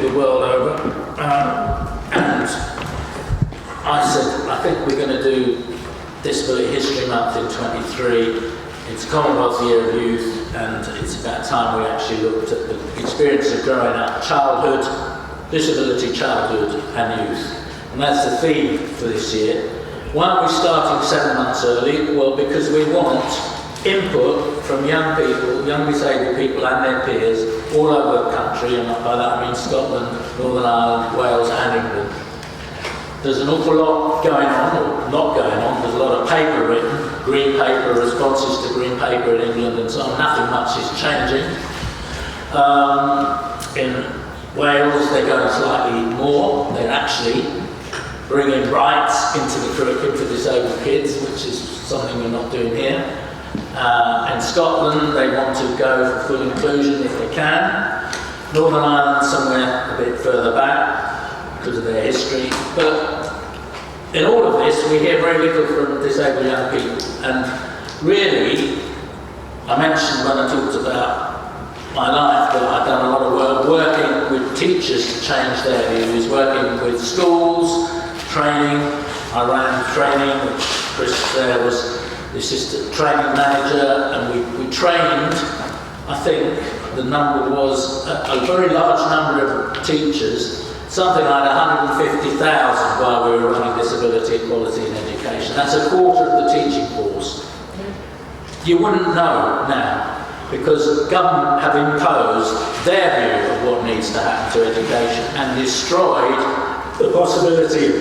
the world over. And I said, I think we're going to do Disability History Month in 23. It's Commonwealth Year of Youth, and it's about time we actually looked at the experience of growing up, childhood, disability, childhood and youth. And that's the theme for this year. Why are we starting 7 months early? Well, because we want input from young people, young disabled people and their peers all over the country, and by that I mean Scotland, Northern Ireland, Wales and England. There's an awful lot going on, or not going on, there's a lot of paper written, green paper, responses to green paper in England and so on. Nothing much is changing. In Wales they're going slightly more, they're actually bringing rights into the curriculum for disabled kids, which is something we're not doing here. In Scotland, they want to go for full inclusion if they can. Northern Ireland, somewhere a bit further back because of their history. But in all of this, we hear very little from disabled young people. And really, I mentioned when I talked about my life that I've done a lot of work working with teachers to change their views, working with schools, training. I ran training, which Chris there was the assistant training manager, and we trained, I think the number was a very large number of teachers, something like 150,000 while we were running Disability Equality in Education. That's a quarter of the teaching force. You wouldn't know now, because government have imposed their view of what needs to happen to education and destroyed the possibility of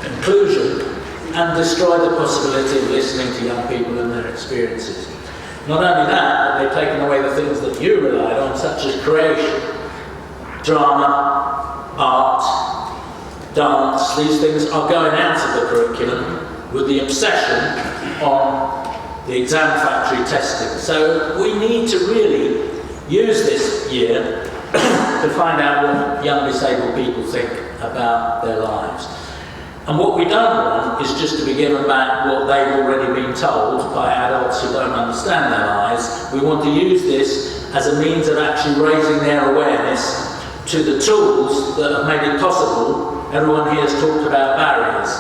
inclusion and destroy the possibility of listening to young people and their experiences. Not only that, but they've taken away the things that you relied on, such as creation, drama, art, dance. These things are going out of the curriculum with the obsession on the exam factory testing. So we need to really use this year to find out what young disabled people think about their lives. And what we don't want is just to be given back what they've already been told by adults who don't understand their lives. We want to use this as a means of actually raising their awareness to the tools that have made it possible. Everyone here has talked about barriers.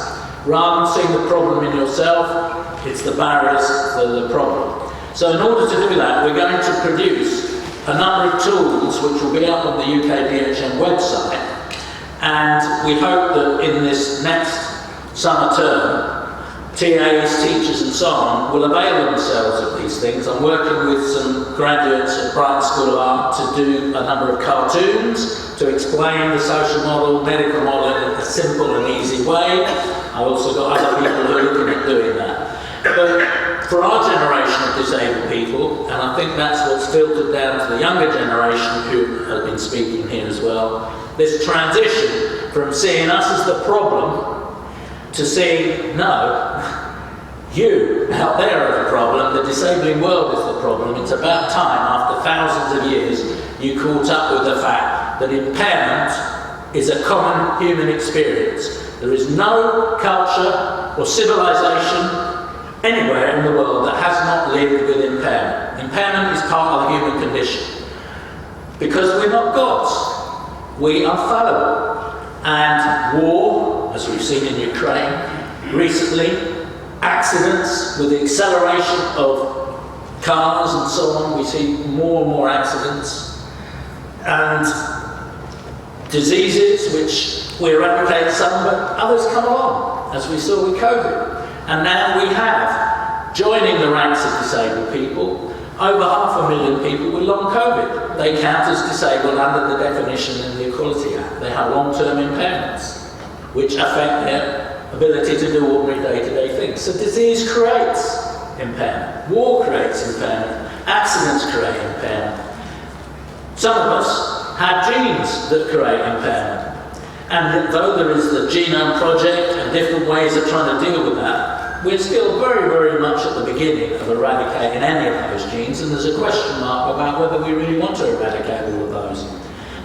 Rather than seeing the problem in yourself, it's the barriers that are the problem. So in order to do that, we're going to produce a number of tools which will be up on the UKDHM website. And we hope that in this next summer term, TAs, teachers and so on will avail themselves of these things. I'm working with some graduates at Brighton School of Art to do a number of cartoons to explain the social model, medical model in a simple and easy way. I've also got other people who are looking at doing that. But for our generation of disabled people, and I think that's what's filtered down to the younger generation who have been speaking here as well, this transition from seeing us as the problem to seeing, no, you out there are the problem, the disabling world is the problem. It's about time, after thousands of years, you caught up with the fact that impairment is a common human experience. There is no culture or civilization anywhere in the world that has not lived with impairment. Impairment is part of the human condition. Because we're not gods. We are fallible. And war, as we've seen in Ukraine recently, accidents with the acceleration of cars and so on, we see more and more accidents. And diseases which we eradicate some, but others come along, as we saw with COVID. And now we have, joining the ranks of disabled people, over 500,000 people with long COVID. They count as disabled under the definition in the Equality Act. They have long-term impairments, which affect their ability to do ordinary day-to-day things. So disease creates impairment. War creates impairment. Accidents create impairment. Some of us have genes that create impairment. And though there is the Genome Project and different ways of trying to deal with that, we're still very, very much at the beginning of eradicating any of those genes, and there's a question mark about whether we really want to eradicate all of those.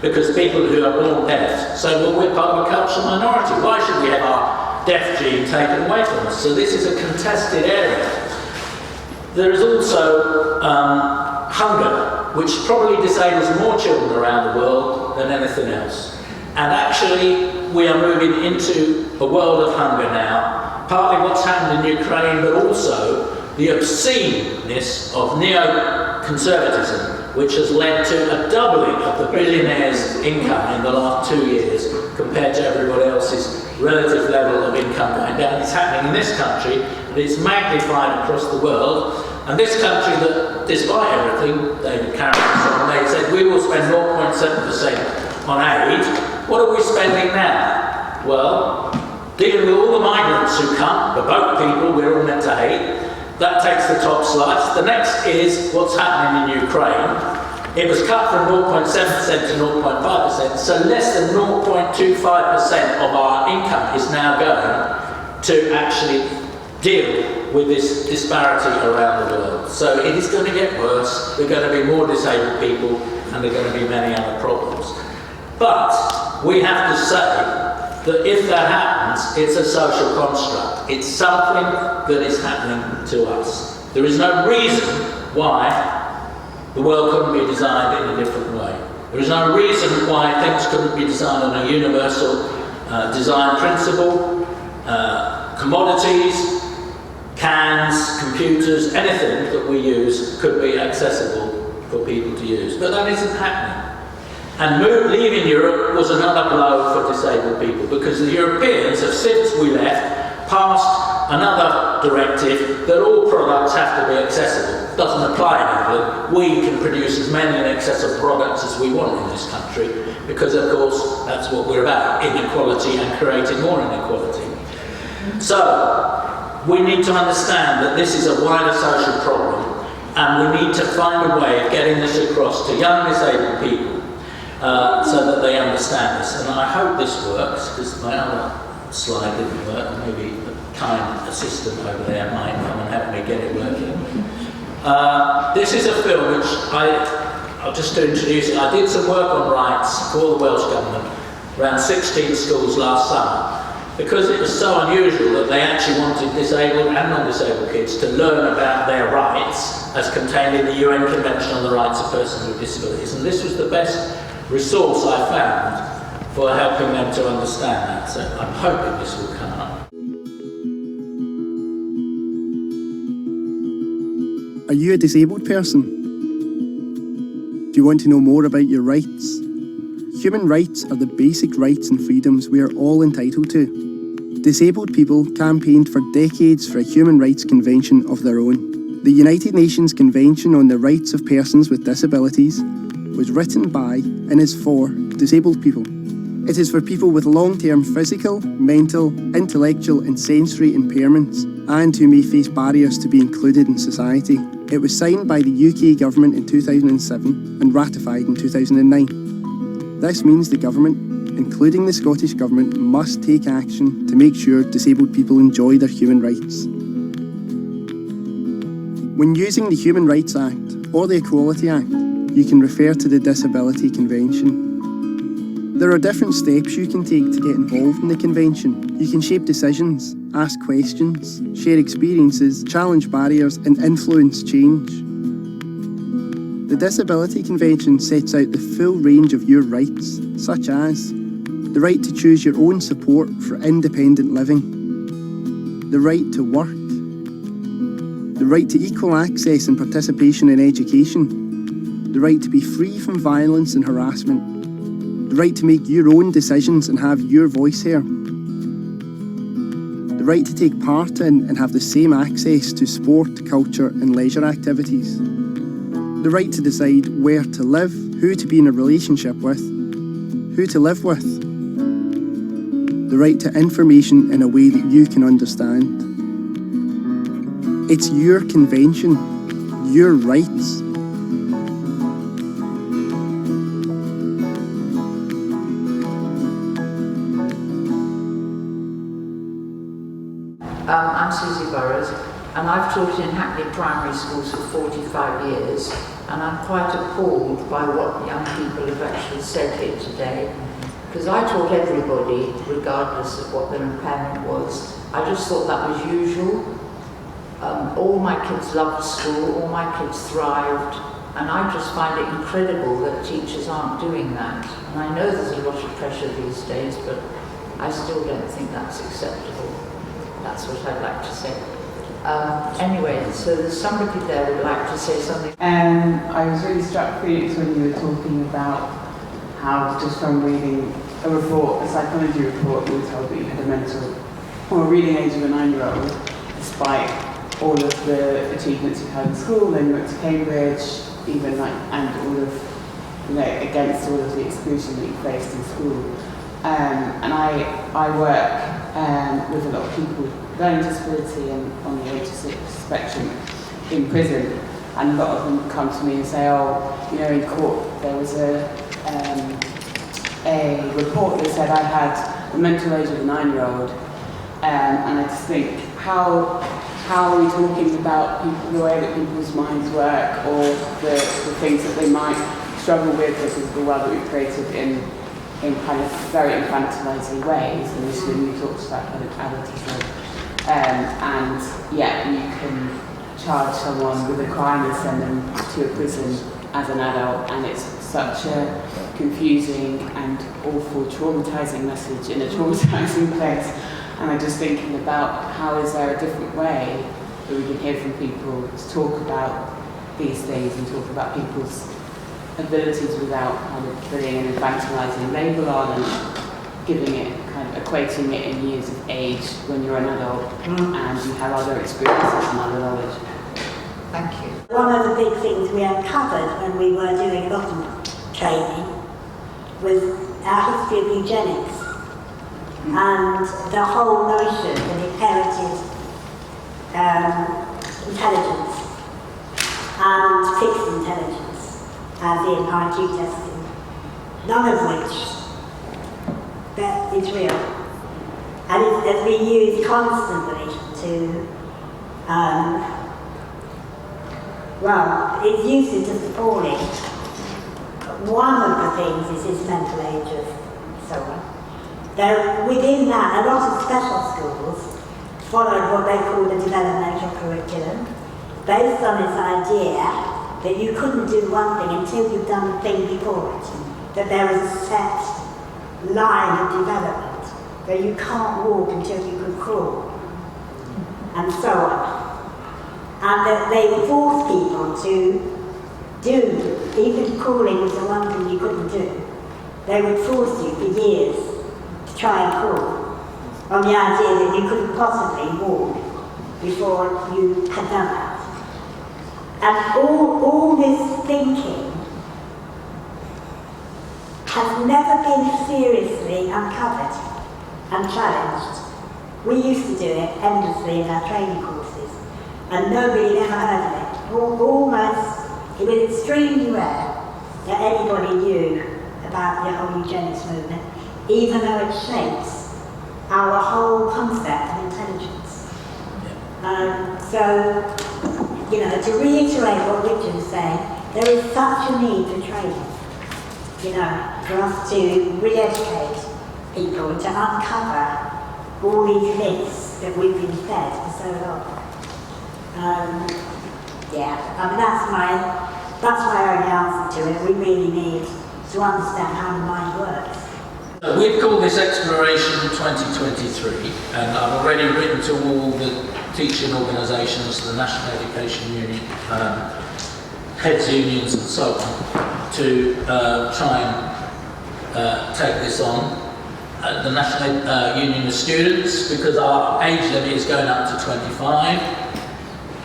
Because people who are born deaf say, well, we're part of a cultural minority. Why should we have our deaf gene taken away from us? So this is a contested area. There is also hunger, which probably disables more children around the world than anything else. And actually, we are moving into a world of hunger now, partly what's happened in Ukraine, but also the obsceneness of neoconservatism, which has led to a doubling of the billionaires' income in the last 2 years compared to everybody else's relative level of income going down. It's happening in this country, but it's magnified across the world. And this country that, despite everything, David Cameron and so on, they said, we will spend 0.7% on aid. What are we spending now? Well, dealing with all the migrants who come, the boat people we're all meant to hate, that takes the top slice. The next is what's happening in Ukraine. It was cut from 0.7% to 0.5%, so less than 0.25% of our income is now going to actually deal with this disparity around the world. So it is going to get worse. There are going to be more disabled people, and there are going to be many other problems. But we have to say that if that happens, it's a social construct. It's something that is happening to us. There is no reason why the world couldn't be designed in a different way. There is no reason why things couldn't be designed on a universal design principle. Commodities, cans, computers, anything that we use could be accessible for people to use. But that isn't happening. And leaving Europe was another blow for disabled people, because the Europeans have, since we left, passed another directive that all products have to be accessible. It doesn't apply in England. We can produce as many inaccessible products as we want in this country, because of course that's what we're about, inequality and creating more inequality. So we need to understand that this is a wider social problem, and we need to find a way of getting this across to young disabled people so that they understand this. And I hope this works, because my other slide didn't work. Maybe a kind assistant over there might come and help me get it working. This is a film which I'll just to introduce it. I did some work on rights for the Welsh Government around 16 schools last summer, because it was so unusual that they actually wanted disabled and non-disabled kids to learn about their rights as contained in the UN Convention on the Rights of Persons with Disabilities. And this was the best resource I found for helping them to understand that. So I'm hoping this will come up. Are you a disabled person? Do you want to know more about your rights? Human rights are the basic rights and freedoms we are all entitled to. Disabled people campaigned for decades for a human rights convention of their own. The United Nations Convention on the Rights of Persons with Disabilities was written by and is for disabled people. It is for people with long-term physical, mental, intellectual and sensory impairments and who may face barriers to be included in society. It was signed by the UK government in 2007 and ratified in 2009. This means the government, including the Scottish Government, must take action to make sure disabled people enjoy their human rights. When using the Human Rights Act or the Equality Act, you can refer to the Disability Convention. There are different steps you can take to get involved in the Convention. You can shape decisions, ask questions, share experiences, challenge barriers and influence change. The Disability Convention sets out the full range of your rights, such as the right to choose your own support for independent living, the right to work, the right to equal access and participation in education, the right to be free from violence and harassment, the right to make your own decisions and have your voice heard, the right to take part in and have the same access to sport, culture and leisure activities, the right to decide where to live, who to be in a relationship with, who to live with, the right to information in a way that you can understand. It's your convention, your rights. I'm Susie Burrows, and I've taught in Hackney primary schools for 45 years, and I'm quite appalled by what young people have actually said here today, because I taught everybody, regardless of what their impairment was. I just thought that was usual. All my kids loved school, all my kids thrived, and I just find it incredible that teachers aren't doing that. And I know there's a lot of pressure these days, but I still don't think that's acceptable. That's what I'd like to say. Anyway, so there's somebody there who would like to say something. I was really struck, Felix, when you were talking about how, just from reading a report, a psychology report, you were told that you had a mental or a reading age of a 9-year-old, despite all of the achievements you've had in school. Then you went to Cambridge, even and all of, against all of the exclusion that you faced in school. And I work with a lot of people with learning disability and on the autistic spectrum in prison, and a lot of them come to me and say, in court there was a report that said I had the mental age of a 9-year-old, and I just think, how are we talking about people, the way that people's minds work, or the things that they might struggle with because of the world that we've created in kind of very infantilizing ways. Initially we talked about kind of adultism, and yet you can charge someone with a crime and send them to a prison as an adult, and it's such a confusing and awful, traumatizing message in a traumatizing place. And I'm just thinking about, how is there a different way that we can hear from people to talk about these things and talk about people's abilities without kind of putting an infantilizing label on and giving it, kind of equating it in years of age when you're an adult and you have other experiences and other knowledge. Thank you. One of the big things we uncovered when we were doing a lot of training was our history of eugenics. And the whole notion of inherited intelligence and fixed intelligence, as in IQ testing, none of which that is real. And it's been used constantly to, its use is just appalling. One of the things is his mental age of so on. Within that, a lot of special schools followed what they called a developmental curriculum, based on this idea that you couldn't do one thing until you'd done the thing before it, that there was a set line of development, that you can't walk until you can crawl, and so on. And that they forced people to do, even crawling was the one thing you couldn't do, they would force you for years try and crawl, on the idea that you couldn't possibly walk before you had done that. And all this thinking has never been seriously uncovered and challenged We used to do it endlessly in our training courses, and nobody had ever heard of it. Almost, it was extremely rare that anybody knew about the whole eugenics movement, even though it shapes our whole concept of intelligence. So, you know, to reiterate what Richard was saying, there is such a need for training, you know, for us to re-educate people, to uncover all these myths that we've been fed for so long. Yeah, I mean, that's my only answer to it. We really need to understand how the mind works. We've called this Exploration 2023, and I've already written to all the teaching organisations, the National Education Union, heads unions and so on, to try and take this on. The National Union of Students, because our age limit is going up to 25.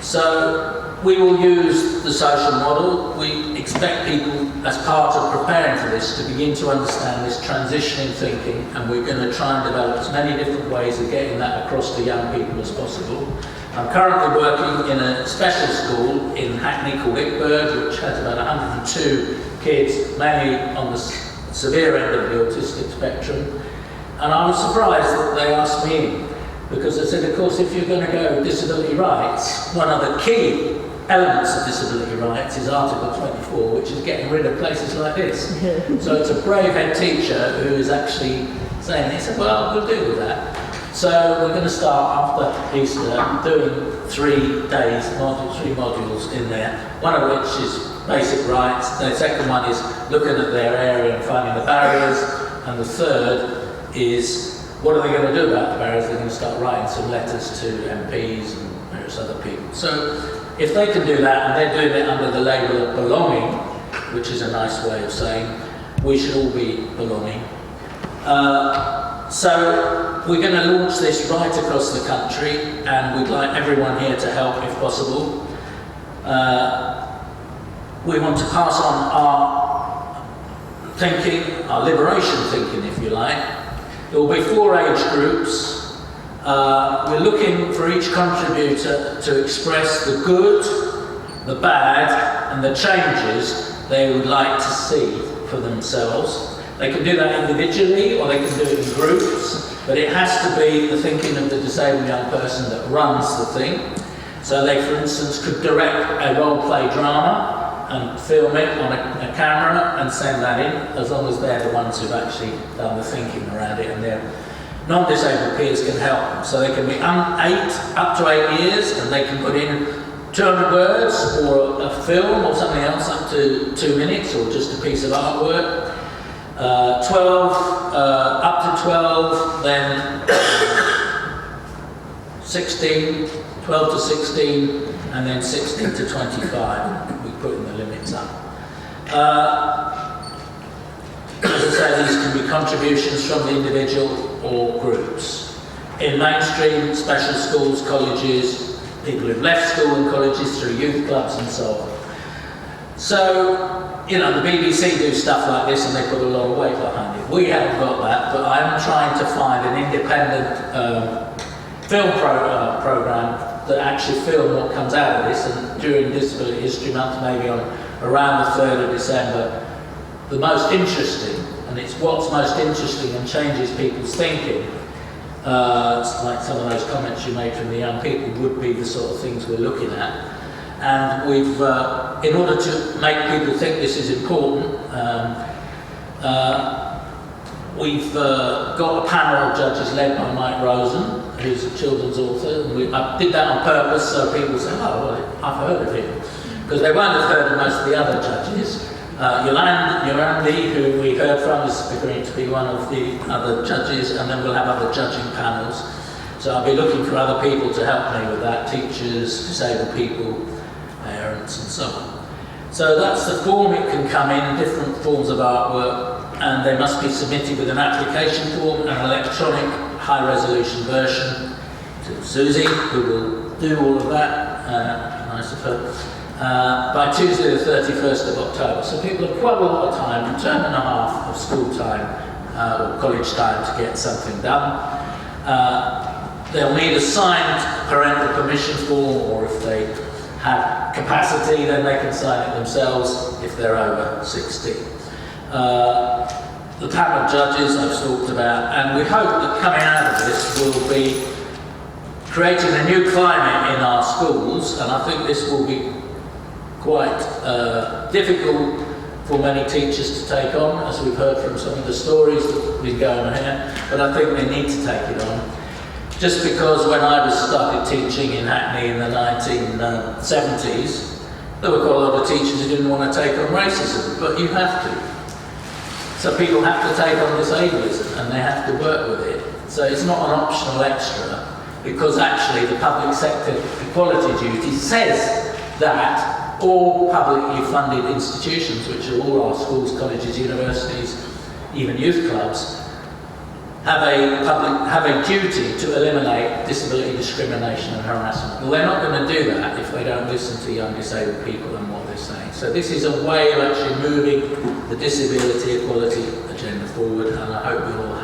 So we will use the social model. We expect people, as part of preparing for this, to begin to understand this transitioning thinking, and we're going to try and develop as many different ways of getting that across to young people as possible. I'm currently working in a special school in Hackney called Ickburg, which has about 102 kids, mainly on the severe end of the autistic spectrum. And I was surprised that they asked me, because they said, of course, if you're going to go disability rights, one of the key elements of disability rights is Article 24, which is getting rid of places like this. So it's a brave head teacher who is actually saying, he said, well, we'll deal with that. So we're going to start after Easter doing 3 days, 3 modules in there, one of which is basic rights, the second one is looking at their area and finding the barriers, and the third is what are they going to do about the barriers? They're going to start writing some letters to MPs and various other people. So if they can do that, and they're doing it under the label of belonging, which is a nice way of saying we should all be belonging. So we're going to launch this right across the country, and we'd like everyone here to help if possible. We want to pass on our thinking, our liberation thinking, if you like. There will be 4 age groups. We're looking for each contributor to express the good, the bad, and the changes they would like to see for themselves. They can do that individually, or they can do it in groups, but it has to be the thinking of the disabled young person that runs the thing. So they, for instance, could direct a role-play drama and film it on a camera and send that in, as long as they're the ones who've actually done the thinking around it, and their non-disabled peers can help them. So they can be up to 8 years, and they can put in 200 words, or a film, or something else up to 2 minutes, or just a piece of artwork. 12, up to 12, then 16, 12 to 16, and then 16 to 25. We're putting the limits up. As I say, these can be contributions from the individual or groups. In mainstream, special schools, colleges, people who've left school and colleges through youth clubs and so on. So, you know, the BBC do stuff like this and they put a lot of weight behind it. We haven't got that, but I'm trying to find an independent film programme that actually film what comes out of this, and during Disability History Month, maybe on around the 3rd of December, the most interesting, and it's what's most interesting and changes people's thinking, like some of those comments you made from the young people, would be the sort of things we're looking at. And we've, in order to make people think this is important, we've got a panel of judges led by Mike Rosen, who's a children's author. And I did that on purpose so people say, oh, well, I've heard of him. Because they won't have heard of most of the other judges. Yolandi, who we heard from, is agreeing to be one of the other judges, and then we'll have other judging panels. So I'll be looking for other people to help me with that, teachers, disabled people, parents, and so on. So that's the form it can come in, different forms of artwork, and they must be submitted with an application form and an electronic high-resolution version to Susie, who will do all of that, nice of her, by Tuesday the 31st of October. So people have quite a lot of time, a term and a half of school time or college time to get something done. They'll need a signed parental permission form, or if they have capacity, then they can sign it themselves if they're over 16. The panel of judges I've talked about, and we hope that coming out of this will be creating a new climate in our schools, and I think this will be quite difficult for many teachers to take on, as we've heard from some of the stories that have been going on here, but I think they need to take it on. Just because when I started teaching in Hackney in the 1970s, there were quite a lot of teachers who didn't want to take on racism, but you have to. So people have to take on this ableism and they have to work with it. So it's not an optional extra, because actually the public sector equality duty says that all publicly funded institutions, which are all our schools, colleges, universities, even youth clubs, have a duty to eliminate disability discrimination and harassment. Well, they're not going to do that if they don't listen to young disabled people and what they're saying. So this is a way of actually moving the disability equality agenda forward, and I hope you'll all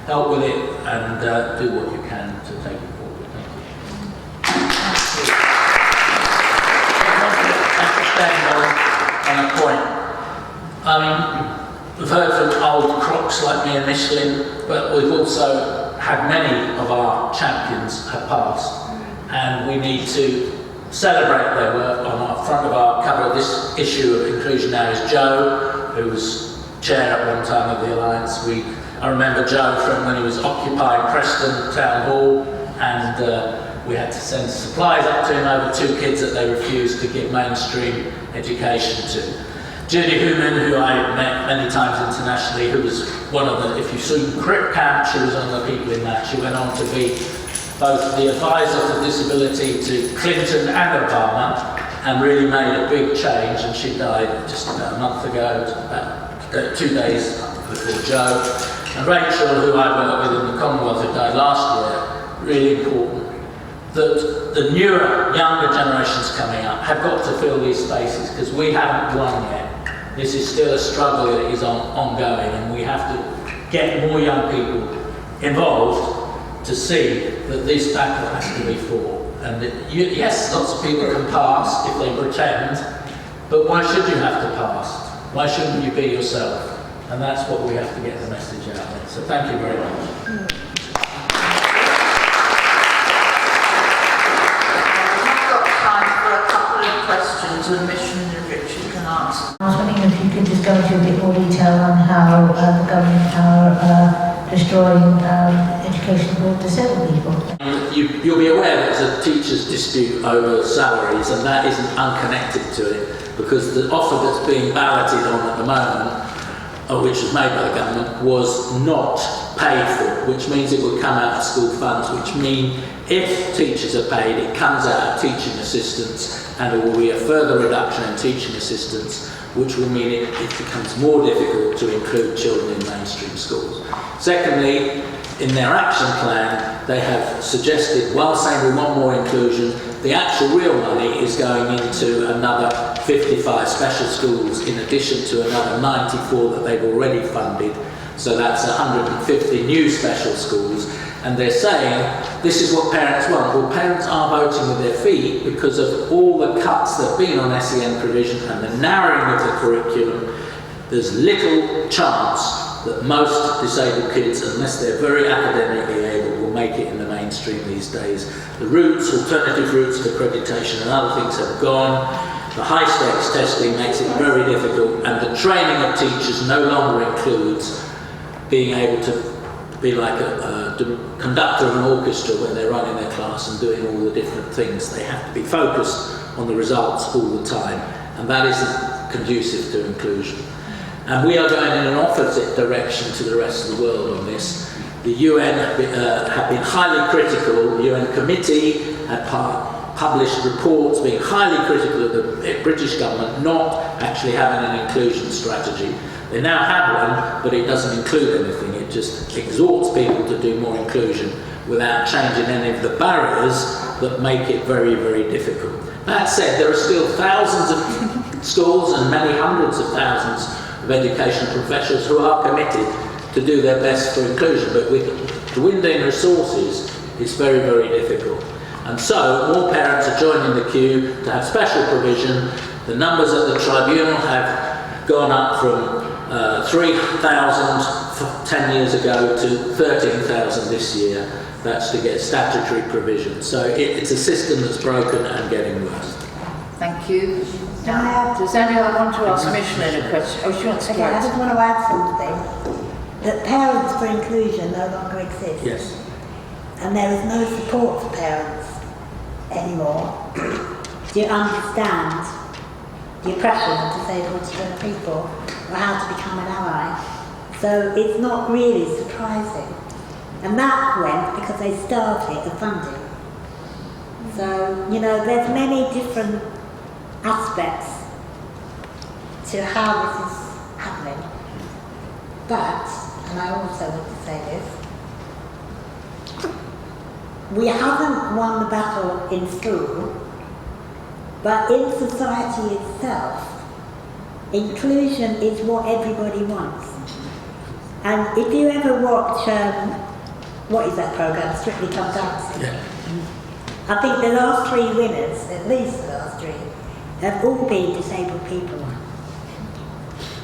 help with it and do what you can to take it forward. Thank you. On a point. I mean, we've heard from old crocs like me and Michelin, but we've also had many of our champions have passed, and we need to celebrate their work. On our front of our cover of this issue of Inclusion Now is Joe, who was chair at one time of the Alliance. I remember Joe from when he was occupying Preston Town Hall, and we had to send supplies up to him over 2 kids that they refused to give mainstream education to. Judy Hooman, who I met many times internationally, who was one of the, if you've seen Crip Camp, she was one of the people in that. She went on to be both the advisor for disability to Clinton and Obama, and really made a big change, and she died just about a month ago, about 2 days before Joe. And Rachel, who I worked with in the Commonwealth, who died last year, really important that the newer, younger generations coming up have got to fill these spaces, because we haven't won yet. This is still a struggle that is ongoing, and we have to get more young people involved to see that this battle has to be fought. And yes, lots of people can pass if they pretend, but why should you have to pass? Why shouldn't you be yourself? And that's what we have to get the message out there. So thank you very much. Questions and Mission and Richard can answer. I was wondering if you could just go into a bit more detail on how the government are destroying education for disabled people. You'll be aware there's a teachers' dispute over salaries, and that isn't unconnected to it, because the offer that's being balloted on at the moment, which was made by the government, was not paid for, which means it would come out of school funds, which mean if teachers are paid, it comes out of teaching assistants, and there will be a further reduction in teaching assistants, which will mean it becomes more difficult to include children in mainstream schools. Secondly, in their action plan, they have suggested, while saying we want more inclusion, the actual real money is going into another 55 special schools in addition to another 94 that they've already funded. So that's 150 new special schools. And they're saying, this is what parents want. Well, parents are voting with their feet because of all the cuts that have been on SEN provision and the narrowing of the curriculum. There's little chance that most disabled kids, unless they're very academically able, will make it in the mainstream these days. The routes, alternative routes of accreditation and other things have gone. The high-stakes testing makes it very difficult, and the training of teachers no longer includes being able to be like a conductor of an orchestra when they're running their class and doing all the different things. They have to be focused on the results all the time, and that isn't conducive to inclusion. And we are going in an opposite direction to the rest of the world on this. The UN have been highly critical. The UN committee had published reports being highly critical of the British government not actually having an inclusion strategy. They now have one, but it doesn't include anything. It just exhorts people to do more inclusion without changing any of the barriers that make it very, very difficult. That said, there are still thousands of schools and many hundreds of thousands of educational professionals who are committed to do their best for inclusion, but with dwindling resources, it's very, very difficult. And so more parents are joining the queue to have special provision. The numbers at the tribunal have gone up from 3,000 10 years ago to 13,000 this year. That's to get statutory provision. So it's a system that's broken and getting worse. Thank you. Now, does anyone want to ask Michelin a question? Oh, she wants to. Okay, I just want to add something. That parents for inclusion no longer exist. Yes. And there is no support for parents anymore. Do you understand the oppression of disabled young people or how to become an ally? So it's not really surprising. And that went because they starved it of funding. So, you know, there's many different aspects to how this is happening. But, and I also want to say this, we haven't won the battle in school, but in society itself, inclusion is what everybody wants. And if you ever watch, what is that programme, Strictly Come Dancing? Yeah. I think the last three winners, at least the last three, have all been disabled people.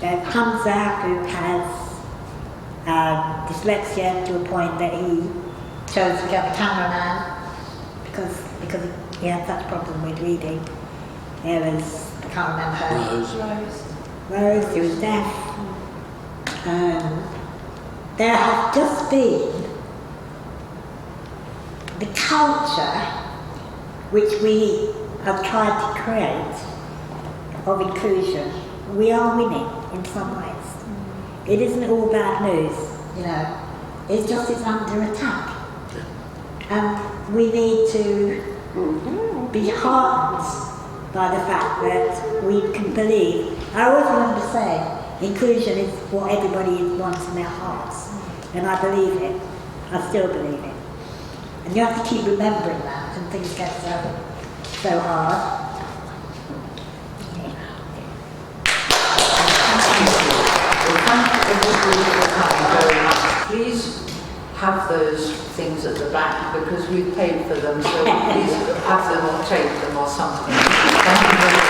Hamza, who has dyslexia to a point that he chose to become a cameraman because he had such a problem with reading. There was, I can't remember her. Rose, who was deaf. There has just been the culture which we have tried to create of inclusion. We are winning in some ways. It isn't all bad news, you know. It's just it's under attack. And we need to be heartened by the fact that we can believe. I always remember saying, inclusion is what everybody wants in their hearts. And I believe it. I still believe it. And you have to keep remembering that when things get so hard. Please have those things at the back because we've paid for them, so please have them or take them or something. Thank you very much.